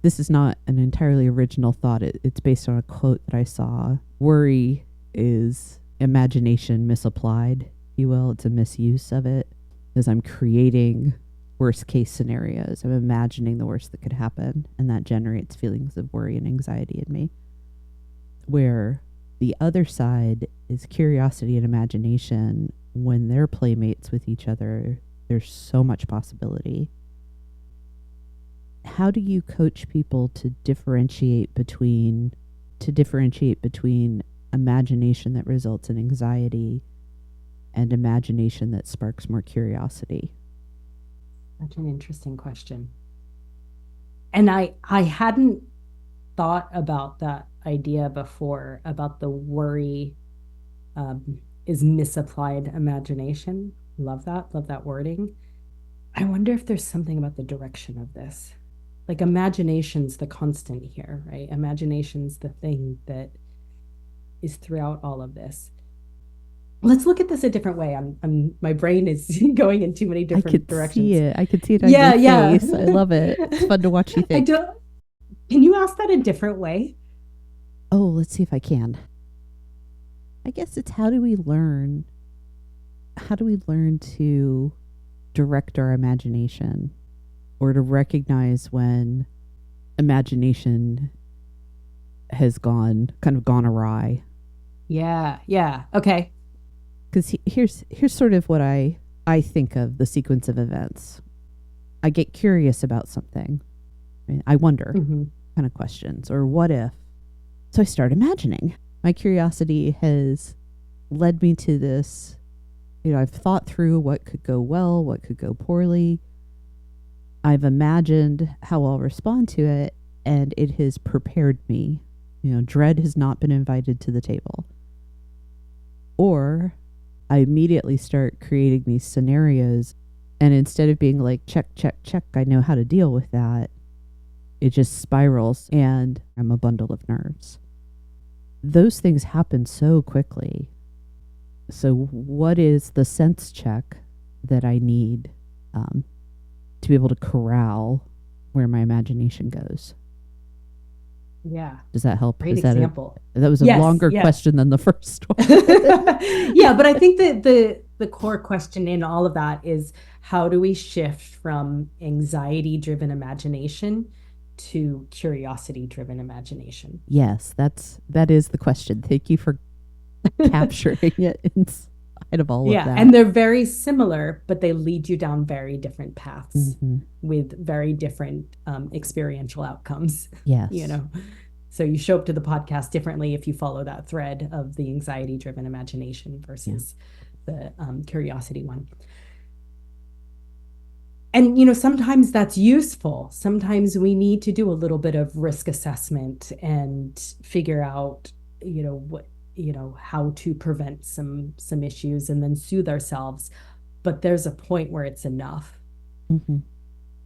Speaker 1: This is not an entirely original thought. It's based on a quote that I saw. Worry is imagination misapplied, if you will. It's a misuse of it, as I'm creating worst case scenarios. I'm imagining the worst that could happen, and that generates feelings of worry and anxiety in me. Where the other side is curiosity and imagination. When they're playmates with each other, there's so much possibility. How do you coach people to differentiate between imagination that results in anxiety and imagination that sparks more curiosity?
Speaker 2: Such an interesting question. And I hadn't thought about that idea before, about the worry is misapplied imagination. Love that wording. I wonder if there's something about the direction of this. Like, imagination's the constant here, right? Imagination's the thing that is throughout all of this. Let's look at this a different way. My brain is going in too many
Speaker 1: I
Speaker 2: different
Speaker 1: could see
Speaker 2: directions.
Speaker 1: it. I could see it on your
Speaker 2: Yeah, yeah.
Speaker 1: face. I love it. It's fun to watch you
Speaker 2: I
Speaker 1: think.
Speaker 2: don't. Can you ask that a different way?
Speaker 1: Oh, let's see if I can. I guess it's how do we learn? How do we learn to direct our imagination? or to recognize when imagination has gone awry.
Speaker 2: Yeah. Yeah. Okay.
Speaker 1: Because here's sort of what I think of the sequence of events. I get curious about something. Right? I wonder
Speaker 2: Mm-hmm.
Speaker 1: kind of questions, or what if. So I start imagining. My curiosity has led me to this. I've thought through what could go well, what could go poorly. I've imagined how I'll respond to it, and it has prepared me. Dread has not been invited to the table. Or I immediately start creating these scenarios, and instead of being like, check, check, check, I know how to deal with that, it just spirals, and I'm a bundle of nerves. Those things happen so quickly. So, what is the sense check that I need to be able to corral where my imagination goes?
Speaker 2: Yeah.
Speaker 1: Does that help?
Speaker 2: Great example.
Speaker 1: That was a
Speaker 2: Yes.
Speaker 1: longer
Speaker 2: Yes.
Speaker 1: question than the first one.
Speaker 2: Yeah, but I think that the core question in all of that is, how do we shift from anxiety-driven imagination to curiosity-driven imagination?
Speaker 1: Yes, that is the question. Thank you for capturing it inside of all of
Speaker 2: Yeah,
Speaker 1: that.
Speaker 2: and they're very similar, but they lead you down very different paths
Speaker 1: Mm-hmm.
Speaker 2: with very different experiential outcomes.
Speaker 1: Yes.
Speaker 2: So you show up to the podcast differently if you follow that thread of the anxiety-driven imagination versus the curiosity one. And sometimes that's useful. Sometimes we need to do a little bit of risk assessment and figure out, what, how to prevent some issues and then soothe ourselves. But there's a point where it's enough.
Speaker 1: Mm-hmm.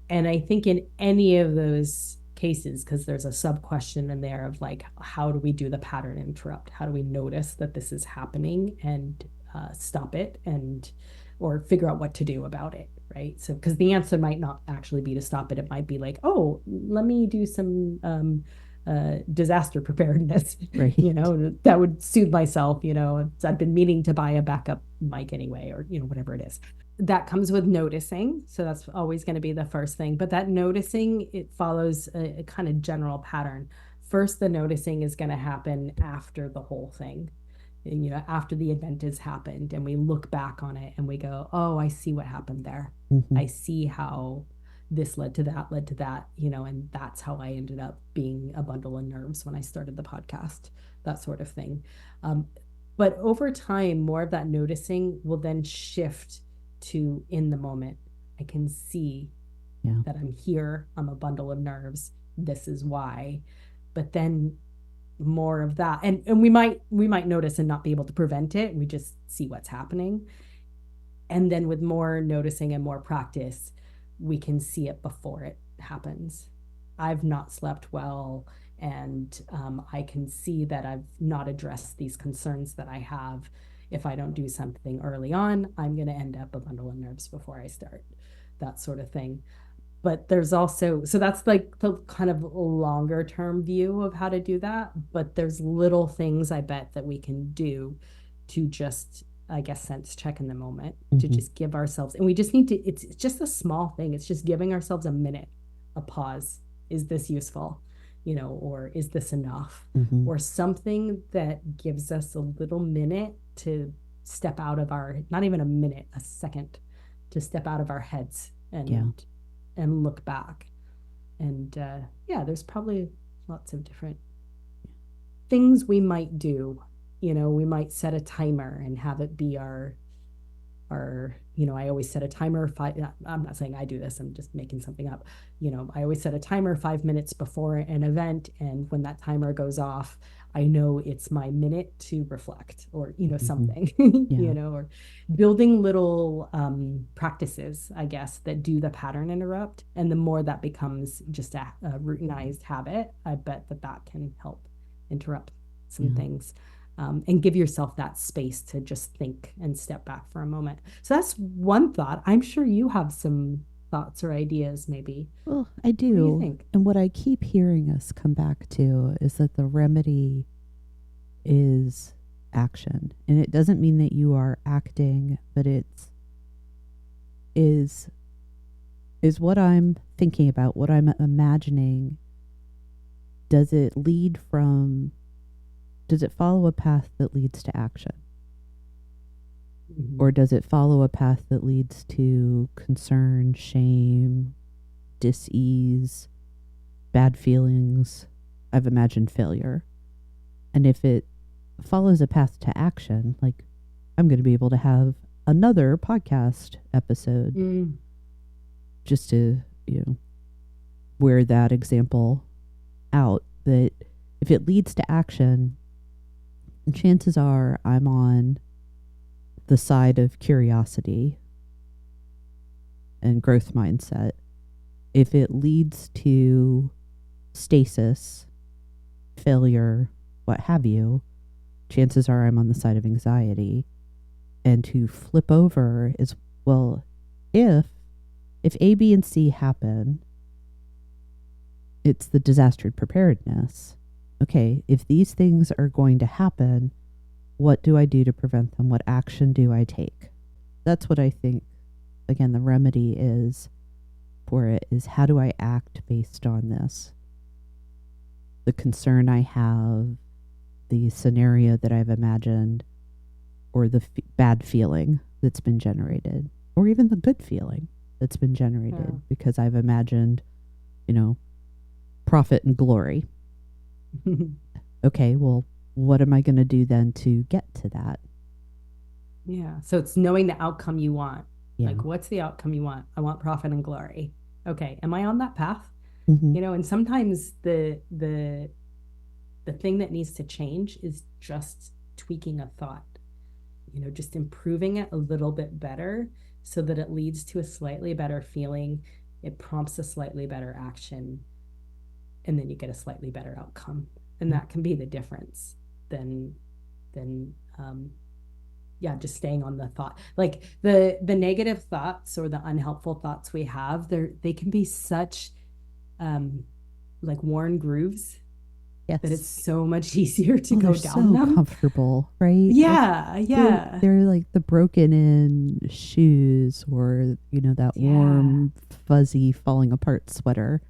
Speaker 2: And I think in any of those cases, because there's a sub question in there of like, how do we do the pattern interrupt? How do we notice that this is happening and stop it, or figure out what to do about it? Right. So, because the answer might not actually be to stop it. It might be like, oh, let me do some disaster preparedness,
Speaker 1: Right.
Speaker 2: That would soothe myself. I've been meaning to buy a backup mic anyway, or, whatever it is. That comes with noticing. So that's always going to be the first thing. But that noticing, it follows a kind of general pattern. First, the noticing is going to happen after the whole thing. And, after the event has happened, and we look back on it and we go, oh, I see what happened there.
Speaker 1: Mm-hmm.
Speaker 2: I see how this led to that, and that's how I ended up being a bundle of nerves when I started the podcast, that sort of thing. But over time, more of that noticing will then shift to in the moment. I can see that I'm here. I'm a bundle of nerves. This is why. But then more of that, and we might notice and not be able to prevent it. We just see what's happening. And then with more noticing and more practice, we can see it before it happens. I've not slept well, and I can see that I've not addressed these concerns that I have. If I don't do something early on, I'm going to end up a bundle of nerves before I start, that sort of thing. But there's also, so that's like the kind of longer term view of how to do that. But there's little things I bet that we can do to just, I guess, sense check in the moment, to just give ourselves, and we just need to, it's just a small thing. It's just giving ourselves a minute, a pause. Is this useful? Or is this enough? Or something that gives us a little minute to step out of our, not even a minute, a second, to step out of our heads and look back. And there's probably lots of different things we might do. We might set a timer and have it be our I always set a timer I'm not saying I do this, I'm just making something up. I always set a timer 5 minutes before an event, and when that timer goes off, I know it's my minute to reflect, or something. Or building little practices, I guess, that do the pattern interrupt. And the more that becomes just a routinized habit, I bet that can help interrupt some things. And give yourself that space to just think and step back for a moment. So that's one thought. I'm sure you have some thoughts or ideas, maybe.
Speaker 1: Well, I do.
Speaker 2: What do you think?
Speaker 1: And what I keep hearing us come back to is that the remedy is action. And it doesn't mean that you are acting, but is Is what I'm thinking about, what I'm imagining, does it lead from, does it follow a path that leads to action? Or
Speaker 2: Mhm.
Speaker 1: does it follow a path that leads to concern, shame, dis-ease, bad feelings? I've imagined failure. And if it follows a path to action, like I'm going to be able to have another podcast episode
Speaker 2: Mm.
Speaker 1: just to, wear that example out, that if it leads to action, chances are I'm on the side of curiosity and growth mindset. If it leads to stasis, failure, what have you, chances are I'm on the side of anxiety. And to flip over is, well, if A, B, and C happen, it's the disaster preparedness. Okay, if these things are going to happen, what do I do to prevent them? What action do I take? That's what I think, again, the remedy is for it, is how do I act based on this? The concern I have, the scenario that I've imagined, or the bad feeling that's been generated, or even the good feeling that's been generated
Speaker 2: Yeah.
Speaker 1: because I've imagined, you know, profit and glory. Okay, well, what am I going to do then to get to that?
Speaker 2: Yeah. So it's knowing the outcome you want.
Speaker 1: Yeah.
Speaker 2: Like, what's the outcome you want? I want profit and glory. Okay. Am I on that path?
Speaker 1: Mm-hmm.
Speaker 2: And sometimes the thing that needs to change is just tweaking a thought, just improving it a little bit better so that it leads to a slightly better feeling. It prompts a slightly better action, and then you get a slightly better outcome. And that can be the difference than than yeah, just staying on the thought. Like the negative thoughts or the unhelpful thoughts we have, they can be such um like worn grooves that it's
Speaker 1: Yes.
Speaker 2: so much easier to
Speaker 1: Oh, they're
Speaker 2: go down
Speaker 1: so
Speaker 2: them.
Speaker 1: comfortable, right? Like
Speaker 2: Yeah, yeah.
Speaker 1: they're like the broken in shoes, or that
Speaker 2: Yeah.
Speaker 1: warm, fuzzy, falling apart sweater.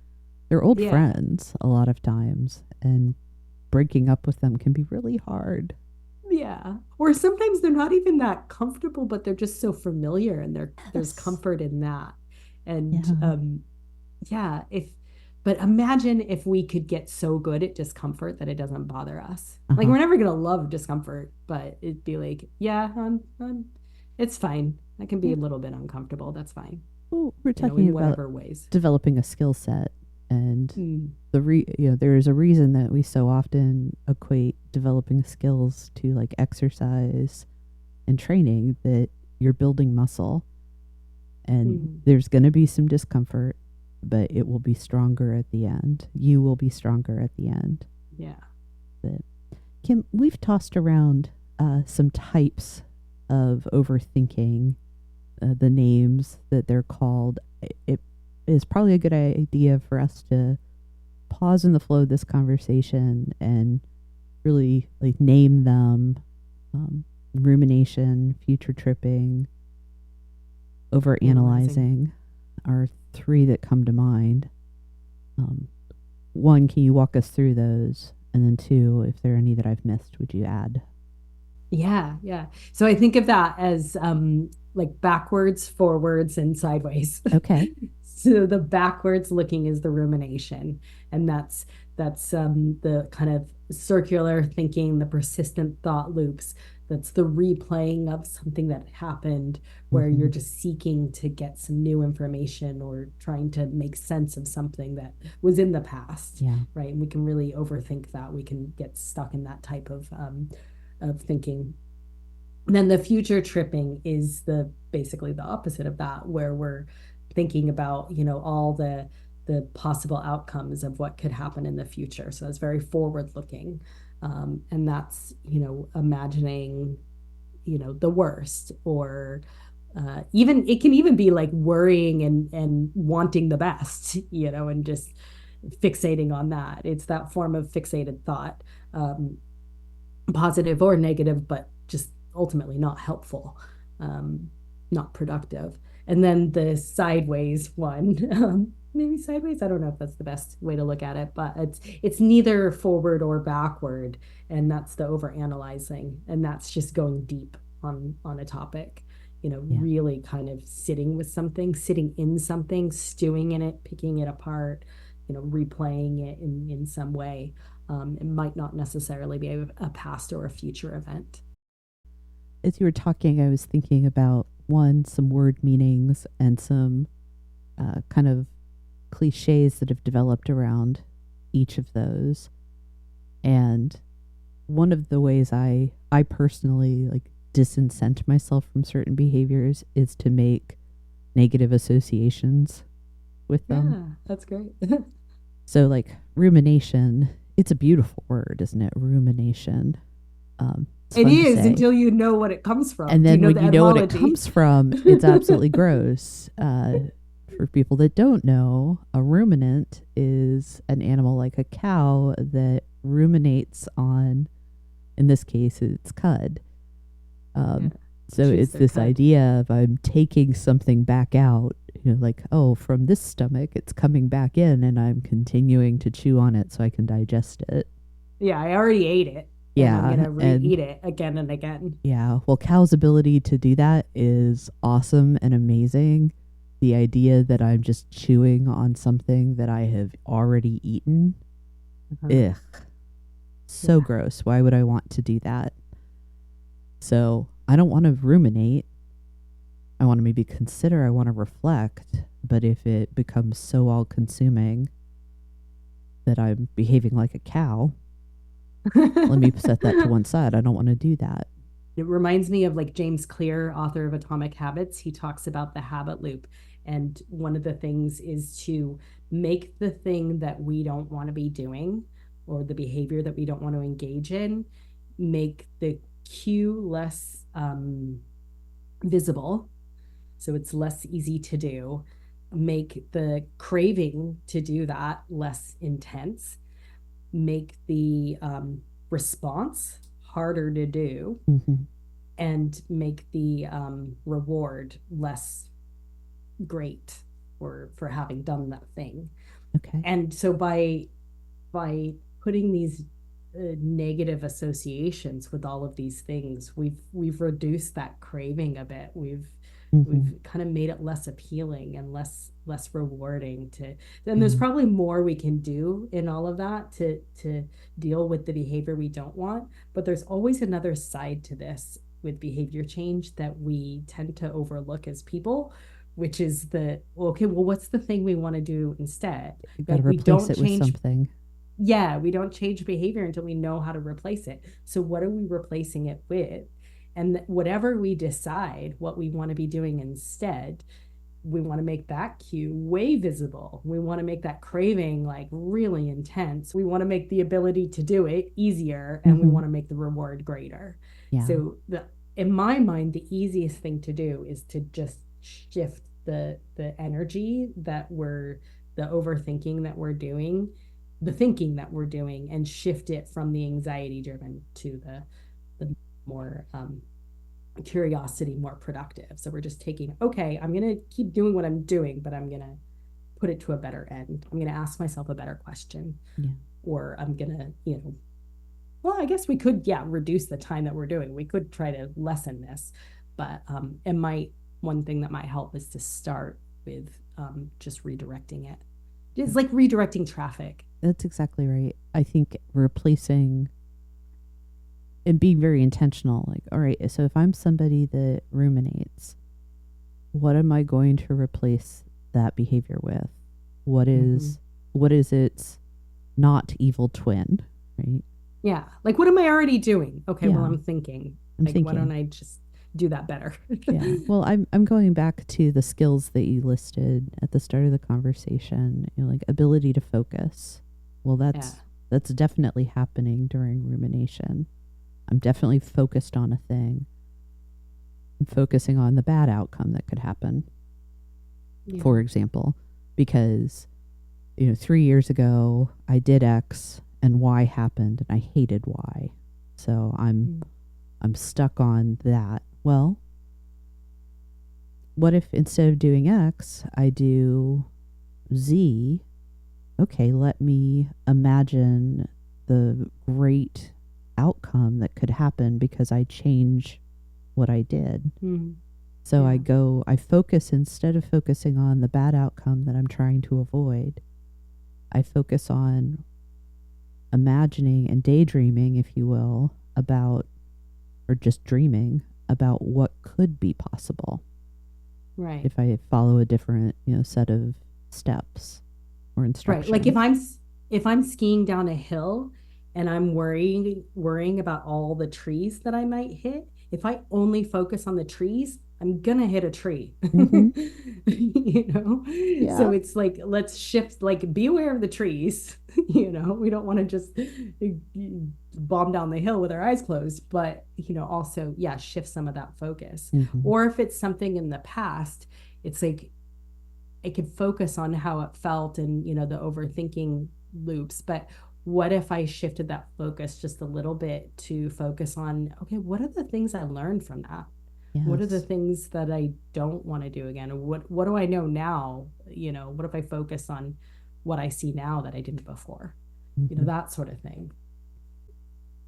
Speaker 1: They're old
Speaker 2: Yeah.
Speaker 1: friends a lot of times, and breaking up with them can be really hard.
Speaker 2: Yeah. Or sometimes they're not even that comfortable, but they're just so familiar and there's
Speaker 1: Yes.
Speaker 2: comfort in that. And
Speaker 1: Yeah.
Speaker 2: yeah, but imagine if we could get so good at discomfort that it doesn't bother us. Like
Speaker 1: Uh-huh.
Speaker 2: we're never gonna love discomfort, but it'd be like, yeah, it's fine. I can be
Speaker 1: Yeah.
Speaker 2: a little bit uncomfortable. That's fine.
Speaker 1: Well, we're talking
Speaker 2: In
Speaker 1: about
Speaker 2: whatever ways.
Speaker 1: developing a skill set, and
Speaker 2: Mm.
Speaker 1: there is a reason that we so often equate developing skills to like exercise and training, that you're building muscle, and
Speaker 2: Mm.
Speaker 1: there's going to be some discomfort, but it will be stronger at the end. You will be stronger at the end.
Speaker 2: Yeah.
Speaker 1: But Kim, we've tossed around some types of overthinking, the names that they're called. It is probably a good idea for us to pause in the flow of this conversation and really like name them. Rumination, future tripping, over
Speaker 2: Analyzing.
Speaker 1: analyzing are three that come to mind. Um, one, can you walk us through those? And then two, if there are any that I've missed, would you add?
Speaker 2: Yeah, yeah. So I think of that as like backwards, forwards, and sideways.
Speaker 1: Okay.
Speaker 2: So the backwards looking is the rumination, and that's the kind of circular thinking, the persistent thought loops. That's the replaying of something that happened where you're
Speaker 1: Mm-hmm.
Speaker 2: just seeking to get some new information or trying to make sense of something that was in the past,
Speaker 1: Yeah.
Speaker 2: right? And we can really overthink that. We can get stuck in that type of thinking. And then the future tripping is the basically the opposite of that, where we're thinking about, all the possible outcomes of what could happen in the future. So it's very forward looking. And that's, imagining, the worst, or even it can even be like worrying and wanting the best, and just fixating on that. It's that form of fixated thought, positive or negative, but just ultimately not helpful, not productive. And then the sideways one, maybe sideways. I don't know if that's the best way to look at it, but it's neither forward or backward, and that's the overanalyzing, and that's just going deep on a topic.
Speaker 1: Yeah.
Speaker 2: Really kind of sitting with something, sitting in something, stewing in it, picking it apart, replaying it in some way. It might not necessarily be a past or a future event.
Speaker 1: As you were talking, I was thinking about one, some word meanings and some kind of cliches that have developed around each of those. And one of the ways I personally like disincent myself from certain behaviors is to make negative associations with them.
Speaker 2: Yeah, that's great.
Speaker 1: So like rumination, it's a beautiful word, isn't it? Rumination. It's
Speaker 2: It
Speaker 1: fun to
Speaker 2: is
Speaker 1: say.
Speaker 2: until you know what it comes from.
Speaker 1: And
Speaker 2: Do you
Speaker 1: then
Speaker 2: know
Speaker 1: when
Speaker 2: the
Speaker 1: you know what it
Speaker 2: etymology?
Speaker 1: comes from, it's absolutely gross. For people that don't know, a ruminant is an animal like a cow that ruminates on, in this case, it's cud.
Speaker 2: Yeah,
Speaker 1: So
Speaker 2: chews
Speaker 1: it's
Speaker 2: their
Speaker 1: this
Speaker 2: cud.
Speaker 1: idea of I'm taking something back out, like, oh, from this stomach, it's coming back in, and I'm continuing to chew on it so I can digest it.
Speaker 2: Yeah, I already ate it and I'm
Speaker 1: Yeah.
Speaker 2: gonna re-eat
Speaker 1: And
Speaker 2: it again and again.
Speaker 1: yeah, well, cows' ability to do that is awesome and amazing. The idea that I'm just chewing on something that I have already eaten,
Speaker 2: Uh-huh.
Speaker 1: ugh, so
Speaker 2: Yeah.
Speaker 1: gross. Why would I want to do that? So I don't want to ruminate. I want to maybe consider, I want to reflect. But if it becomes so all consuming that I'm behaving like a cow, let me set that to one side. I don't want to do that.
Speaker 2: It reminds me of like James Clear, author of Atomic Habits. He talks about the habit loop. And one of the things is to make the thing that we don't want to be doing or the behavior that we don't want to engage in, make the cue less visible. So it's less easy to do. Make the craving to do that less intense. Make the response harder to do,
Speaker 1: Hmm.
Speaker 2: and make the reward less great for having done that thing.
Speaker 1: Okay.
Speaker 2: And so by putting these negative associations with all of these things, we've reduced that craving a bit. We've
Speaker 1: Hmm.
Speaker 2: kind of made it less appealing and less rewarding to. And there's
Speaker 1: Yeah.
Speaker 2: probably more we can do in all of that to deal with the behavior we don't want, but there's always another side to this with behavior change that we tend to overlook as people, which is the, well, okay, well, what's the thing we want to do instead?
Speaker 1: You've got to
Speaker 2: Like, we
Speaker 1: replace
Speaker 2: don't
Speaker 1: it with
Speaker 2: change,
Speaker 1: something.
Speaker 2: yeah, we don't change behavior until we know how to replace it. So what are we replacing it with? And whatever we decide what we want to be doing instead, we want to make that cue way visible. We want to make that craving like really intense. We want to make the ability to do it easier, and we
Speaker 1: Hmm.
Speaker 2: want to make the reward greater.
Speaker 1: Yeah.
Speaker 2: So in my mind, the easiest thing to do is to just shift the energy that we're the overthinking that we're doing, the thinking that we're doing, and shift it from the anxiety driven to the more curiosity, more productive. So we're just taking, okay, I'm going to keep doing what I'm doing, but I'm going to put it to a better end. I'm going to ask myself a better question,
Speaker 1: Yeah.
Speaker 2: or I'm going to, well, I guess we could, yeah, reduce the time that we're doing. We could try to lessen this, but one thing that might help is to start with just redirecting it. It's like redirecting traffic.
Speaker 1: That's exactly right. I think replacing and being very intentional, like, all right, so if I'm somebody that ruminates, what am I going to replace that behavior with? What
Speaker 2: Mm-hmm.
Speaker 1: is what is its not evil twin, right?
Speaker 2: Yeah. Like, what am I already doing? Okay, well,
Speaker 1: Yeah,
Speaker 2: I'm thinking,
Speaker 1: I'm
Speaker 2: like, why don't
Speaker 1: thinking.
Speaker 2: I just do that better?
Speaker 1: Yeah. Well, I'm going back to the skills that you listed at the start of the conversation, like ability to focus. Well,
Speaker 2: Yeah.
Speaker 1: that's definitely happening during rumination. I'm definitely focused on a thing. I'm focusing on the bad outcome that could happen, for
Speaker 2: Yeah.
Speaker 1: example, because 3 years ago I did X and Y happened and I hated Y. So I'm
Speaker 2: Mm.
Speaker 1: I'm stuck on that. Well, What if instead of doing X, I do Z? Okay, let me imagine the great outcome that could happen because I change what I did.
Speaker 2: Mm.
Speaker 1: So
Speaker 2: Yeah.
Speaker 1: I focus instead of focusing on the bad outcome that I'm trying to avoid, I focus on imagining and daydreaming, if you will, about, or just dreaming about what could be possible
Speaker 2: Right.
Speaker 1: if I follow a different, set of steps or
Speaker 2: Right. Like
Speaker 1: instructions.
Speaker 2: if I'm skiing down a hill and I'm worrying about all the trees that I might hit, if I only focus on the trees, I'm gonna hit a tree.
Speaker 1: Mm-hmm.
Speaker 2: You know?
Speaker 1: Yeah.
Speaker 2: So it's like let's shift, like be aware of the trees. You know, we don't want to just bomb down the hill with our eyes closed, but also, yeah, shift some of that focus.
Speaker 1: Mm-hmm.
Speaker 2: Or if it's something in the past, it's like I could focus on how it felt and, the overthinking loops. But what if I shifted that focus just a little bit to focus on, okay, what are the things I learned from that? What are the
Speaker 1: Yes.
Speaker 2: things that I don't want to do again? What do I know now? What if I focus on what I see now that I didn't before?
Speaker 1: Mm-hmm.
Speaker 2: That sort of thing.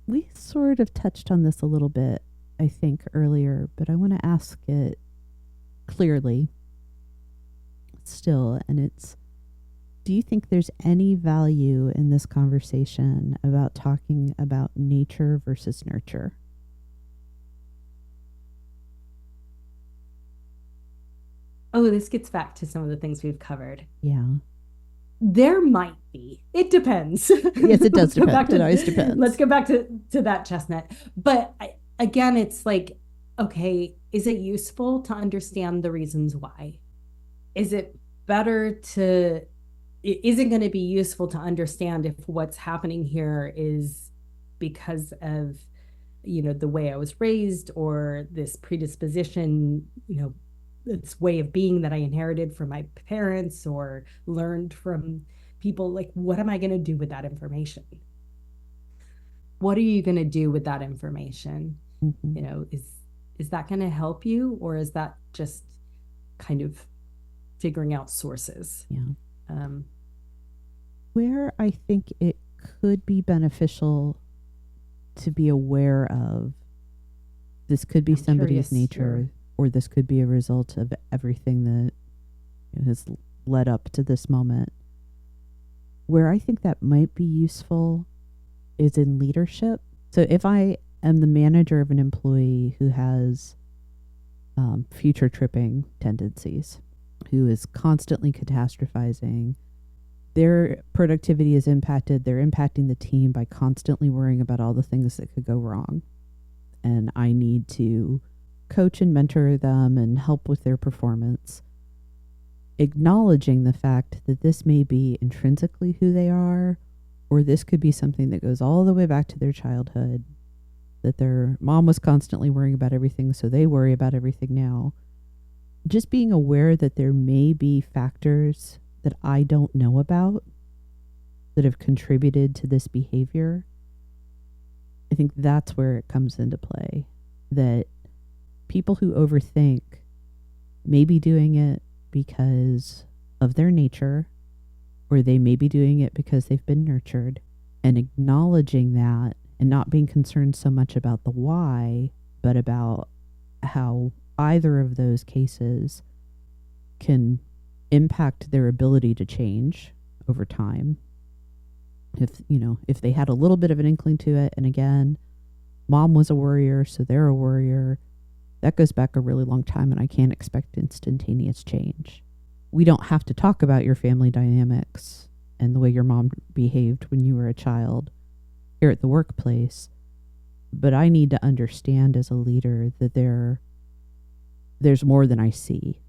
Speaker 1: We sort of touched on this a little bit, I think, earlier, but I want to ask it clearly still. And it's, do you think there's any value in this conversation about talking about nature versus nurture?
Speaker 2: Oh, this gets back to some of the things we've covered.
Speaker 1: Yeah.
Speaker 2: There might be. It depends.
Speaker 1: Yes, it does
Speaker 2: let's go
Speaker 1: depend.
Speaker 2: back
Speaker 1: It
Speaker 2: to
Speaker 1: always
Speaker 2: let's
Speaker 1: depends.
Speaker 2: go back to that chestnut. But again, it's like, okay, is it useful to understand the reasons why? Is it better to? Is it going to be useful to understand if what's happening here is because of the way I was raised or this predisposition, this way of being that I inherited from my parents or learned from people? Like, what am I going to do with that information? What are you going to do with that information?
Speaker 1: Mm-hmm.
Speaker 2: Is that going to help you, or is that just kind of figuring out sources?
Speaker 1: Yeah.
Speaker 2: um,
Speaker 1: Where I think it could be beneficial to be aware of, this could be
Speaker 2: I'm
Speaker 1: somebody's
Speaker 2: curious
Speaker 1: nature, or this could be a result of everything that has led up to this moment. Where I think that might be useful is in leadership. So if I am the manager of an employee who has future tripping tendencies, who is constantly catastrophizing, their productivity is impacted. They're impacting the team by constantly worrying about all the things that could go wrong. And I need to coach and mentor them and help with their performance, acknowledging the fact that this may be intrinsically who they are, or this could be something that goes all the way back to their childhood, that their mom was constantly worrying about everything, so they worry about everything now. Just being aware that there may be factors that I don't know about that have contributed to this behavior. I think that's where it comes into play. That people who overthink may be doing it because of their nature, or they may be doing it because they've been nurtured, and acknowledging that and not being concerned so much about the why, but about how either of those cases can impact their ability to change over time. If they had a little bit of an inkling to it, and again, mom was a worrier, so they're a worrier, that goes back a really long time, and I can't expect instantaneous change. We don't have to talk about your family dynamics and the way your mom behaved when you were a child here at the workplace, but I need to understand as a leader that there's more than I see,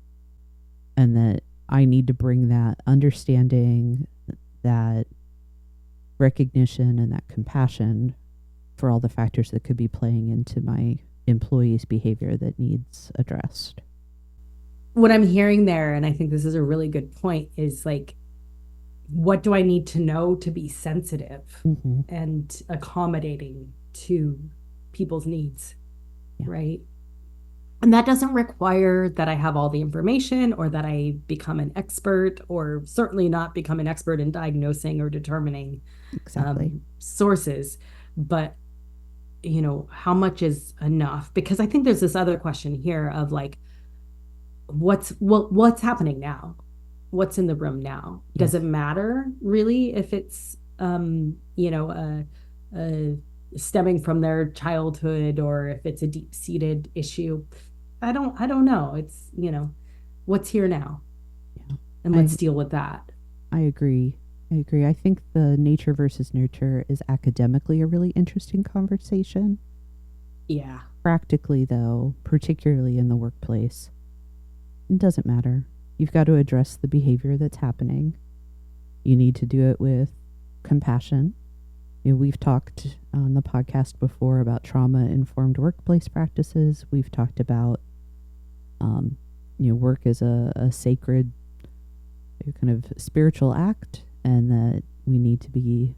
Speaker 1: and that I need to bring that understanding, that recognition, and that compassion for all the factors that could be playing into my employees' behavior that needs addressed.
Speaker 2: what I'm hearing there, and I think this is a really good point, is like, what do I need to know to be sensitive
Speaker 1: Mm-hmm.
Speaker 2: and accommodating to people's needs,
Speaker 1: Yeah.
Speaker 2: right? And that doesn't require that I have all the information or that I become an expert, or certainly not become an expert in diagnosing or determining
Speaker 1: Exactly.
Speaker 2: sources. But, how much is enough? Because I think there's this other question here of like, what's happening now? What's in the room now? Does
Speaker 1: Yes.
Speaker 2: it matter really if it's a stemming from their childhood, or if it's a deep-seated issue? I don't know. It's, what's here now,
Speaker 1: Yeah.
Speaker 2: and let's
Speaker 1: I
Speaker 2: deal with that.
Speaker 1: I agree. I agree. I think the nature versus nurture is academically a really interesting conversation.
Speaker 2: Yeah.
Speaker 1: Practically, though, particularly in the workplace, it doesn't matter. You've got to address the behavior that's happening. You need to do it with compassion. We've talked on the podcast before about trauma informed workplace practices. We've talked about, um, work as a sacred kind of spiritual act, and that we need to be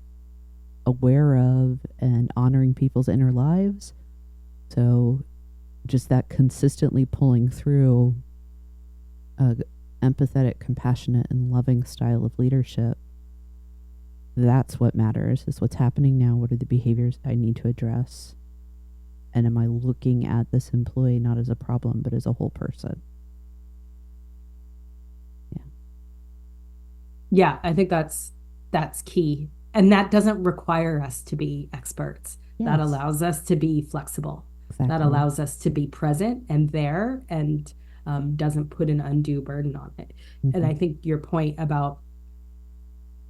Speaker 1: aware of and honoring people's inner lives. So, just that consistently pulling through a empathetic, compassionate, and loving style of leadership. That's what matters, is what's happening now. What are the behaviors I need to address? And am I looking at this employee not as a problem, but as a whole person? Yeah.
Speaker 2: Yeah, I think that's key. And that doesn't require us to be experts. That
Speaker 1: Yes,
Speaker 2: allows us to be flexible. That
Speaker 1: exactly.
Speaker 2: allows us to be present and there, and doesn't put an undue burden on it. And
Speaker 1: Mm-hmm.
Speaker 2: I think your point about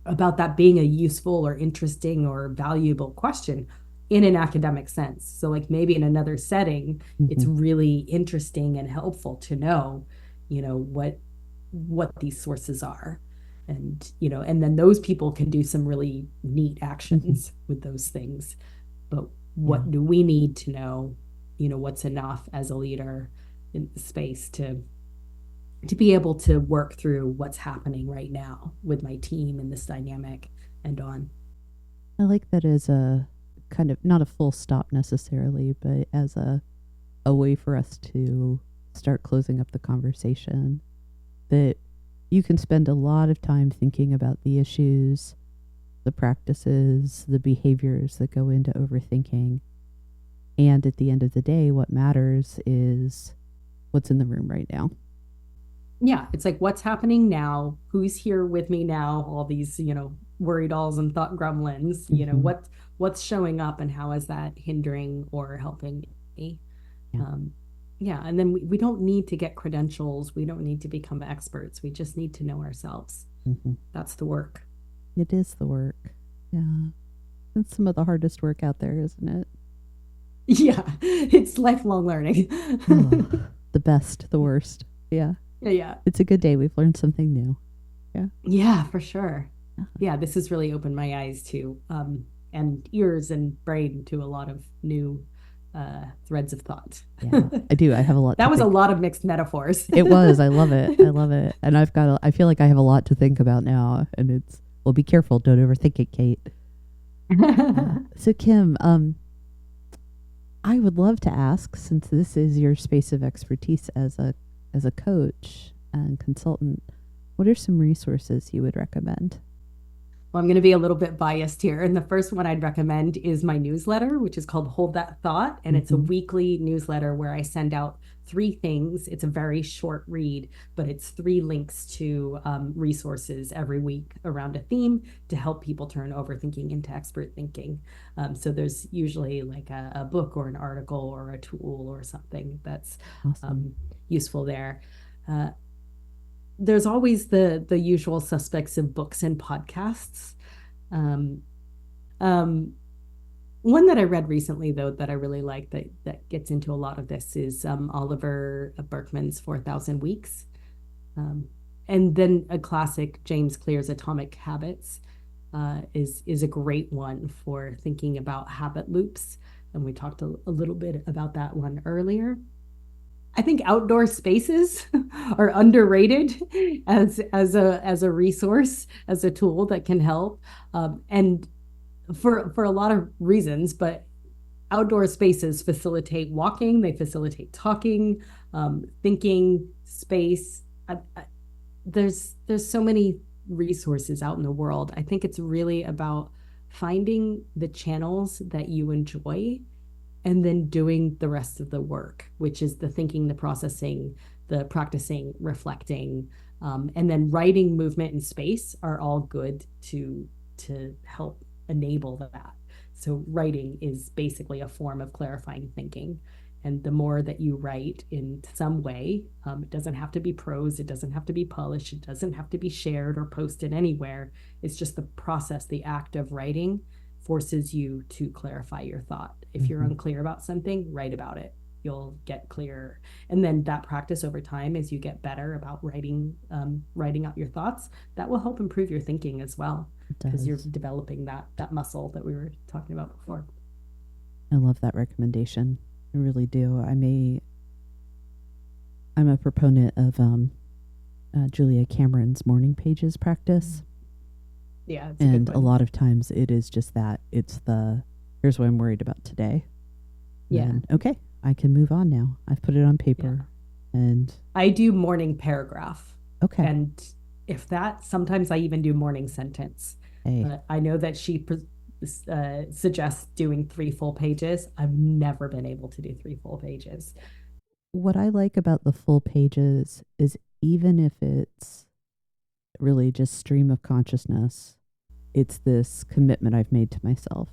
Speaker 2: that being a useful or interesting or valuable question in an academic sense. So like maybe in another setting, it's
Speaker 1: Mm-hmm.
Speaker 2: really interesting and helpful to know, what these sources are. And, and then those people can do some really neat
Speaker 1: Mm-hmm.
Speaker 2: actions with those things. But
Speaker 1: Yeah.
Speaker 2: what do we need to know, what's enough as a leader in the space to be able to work through what's happening right now with my team in this dynamic and on.
Speaker 1: I like that as a kind of not a full stop necessarily, but as a way for us to start closing up the conversation. That you can spend a lot of time thinking about the issues, the practices, the behaviors that go into overthinking. And at the end of the day, what matters is what's in the room right now.
Speaker 2: Yeah, it's like what's happening now, who's here with me now, all these, worry dolls and thought gremlins,
Speaker 1: Mm-hmm.
Speaker 2: what's showing up, and how is that hindering or helping me?
Speaker 1: Yeah.
Speaker 2: um, yeah, and then we don't need to get credentials, we don't need to become experts, we just need to know ourselves.
Speaker 1: Mm-hmm.
Speaker 2: That's the work.
Speaker 1: It is the work. Yeah. It's some of the hardest work out there, isn't it?
Speaker 2: Yeah, it's lifelong learning.
Speaker 1: Oh, the best, the worst. Yeah.
Speaker 2: Yeah.
Speaker 1: It's a good day. We've learned something new. Yeah.
Speaker 2: Yeah, for sure.
Speaker 1: Yeah.
Speaker 2: Yeah, this has really opened my eyes to, and ears and brain to a lot of new threads of thought.
Speaker 1: Yeah. I do. I have a lot to
Speaker 2: That was a
Speaker 1: think.
Speaker 2: lot of mixed metaphors.
Speaker 1: It was. I love it. I love it. And I feel like I have a lot to think about now. And well, be careful. Don't overthink it, Kate. So, Kim, I would love to ask, since this is your space of expertise as a coach and consultant, what are some resources you would recommend?
Speaker 2: Well, I'm going to be a little bit biased here. And the first one I'd recommend is my newsletter, which is called Hold That Thought. And it's a
Speaker 1: Mm-hmm.
Speaker 2: weekly newsletter where I send out three things. It's a very short read, but it's three links to resources every week around a theme to help people turn overthinking into expert thinking. So there's usually like a book or an article or a tool or something that's
Speaker 1: Awesome.
Speaker 2: um, useful there. Uh, there's always the usual suspects of books and podcasts. Um, um, One that I read recently, though, that I really like that gets into a lot of this is Oliver Berkman's 4,000 Weeks. Um, and then a classic, James Clear's Atomic Habits, is a great one for thinking about habit loops. And we talked a little bit about that one earlier. I think outdoor spaces are underrated as a resource, as a tool that can help, and for a lot of reasons. But outdoor spaces facilitate walking, they facilitate talking, thinking space. There's so many resources out in the world. I think it's really about finding the channels that you enjoy and then doing the rest of the work, which is the thinking, the processing, the practicing, reflecting, and then writing, movement, and space are all good to help enable that. So writing is basically a form of clarifying thinking. And the more that you write in some way, it doesn't have to be prose, it doesn't have to be polished, it doesn't have to be shared or posted anywhere. It's just the process, the act of writing forces you to clarify your thought. If you're unclear about something, write about it. You'll get clearer. And then that practice over time, as you get better about writing out your thoughts, that will help improve your thinking as well, because you're developing that muscle that we were talking about before.
Speaker 1: I love that recommendation. I really do. I'm a proponent of Julia Cameron's morning pages practice.
Speaker 2: Yeah, it's
Speaker 1: and a lot of times it is just that. It's here's what I'm worried about today.
Speaker 2: Yeah.
Speaker 1: And, okay, I can move on now. I've put it on paper. Yeah. And
Speaker 2: I do morning paragraph.
Speaker 1: Okay.
Speaker 2: And if that, sometimes I even do morning sentence.
Speaker 1: Hey.
Speaker 2: I know that she suggests doing 3 full pages. I've never been able to do 3 full pages.
Speaker 1: What I like about the full pages is even if it's really just stream of consciousness, it's this commitment I've made to myself.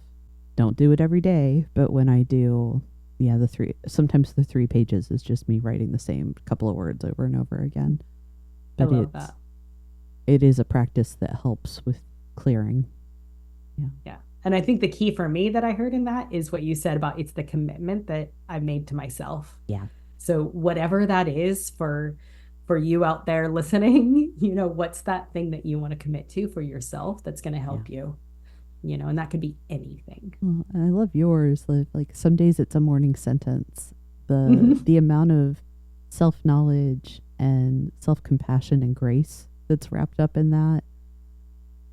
Speaker 1: Don't do it every day, but when I do, sometimes the 3 pages is just me writing the same couple of words over and over again. But
Speaker 2: I love that.
Speaker 1: It is a practice that helps with clearing. Yeah.
Speaker 2: Yeah. And I think the key for me that I heard in that is what you said about it's the commitment that I've made to myself.
Speaker 1: Yeah.
Speaker 2: So whatever that is for you out there listening, what's that thing that you want to commit to for yourself that's going to help you, and that could be anything.
Speaker 1: Well, I love yours. Like some days it's a morning sentence. The amount of self-knowledge and self-compassion and grace that's wrapped up in that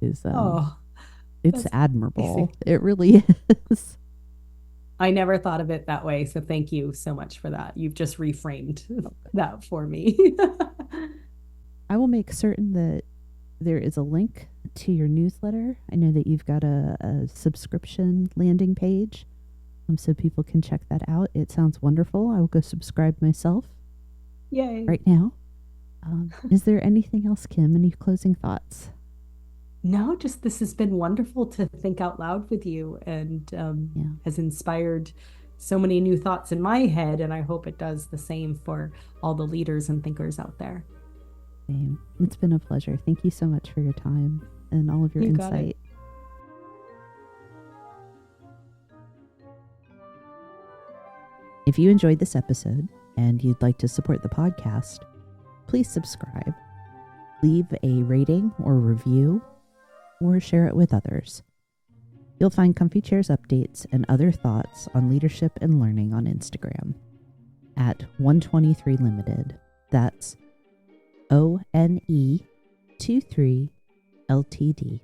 Speaker 1: is it's admirable. Amazing. It really is.
Speaker 2: I never thought of it that way, so thank you so much for that. You've just reframed that for me.
Speaker 1: I will make certain that there is a link to your newsletter. I know that you've got a subscription landing page, so people can check that out. It sounds wonderful. I will go subscribe myself.
Speaker 2: Yay.
Speaker 1: Right now. Is there anything else, Kim? Any closing thoughts?
Speaker 2: No, just this has been wonderful to think out loud with you, and has inspired so many new thoughts in my head, and I hope it does the same for all the leaders and thinkers out there.
Speaker 1: Same. It's been a pleasure. Thank you so much for your time and all of your insight. If you enjoyed this episode and you'd like to support the podcast, please subscribe, leave a rating or review, or share it with others. You'll find Comfy Chairs updates and other thoughts on leadership and learning on Instagram at 123 Limited. That's ONE23 LTD.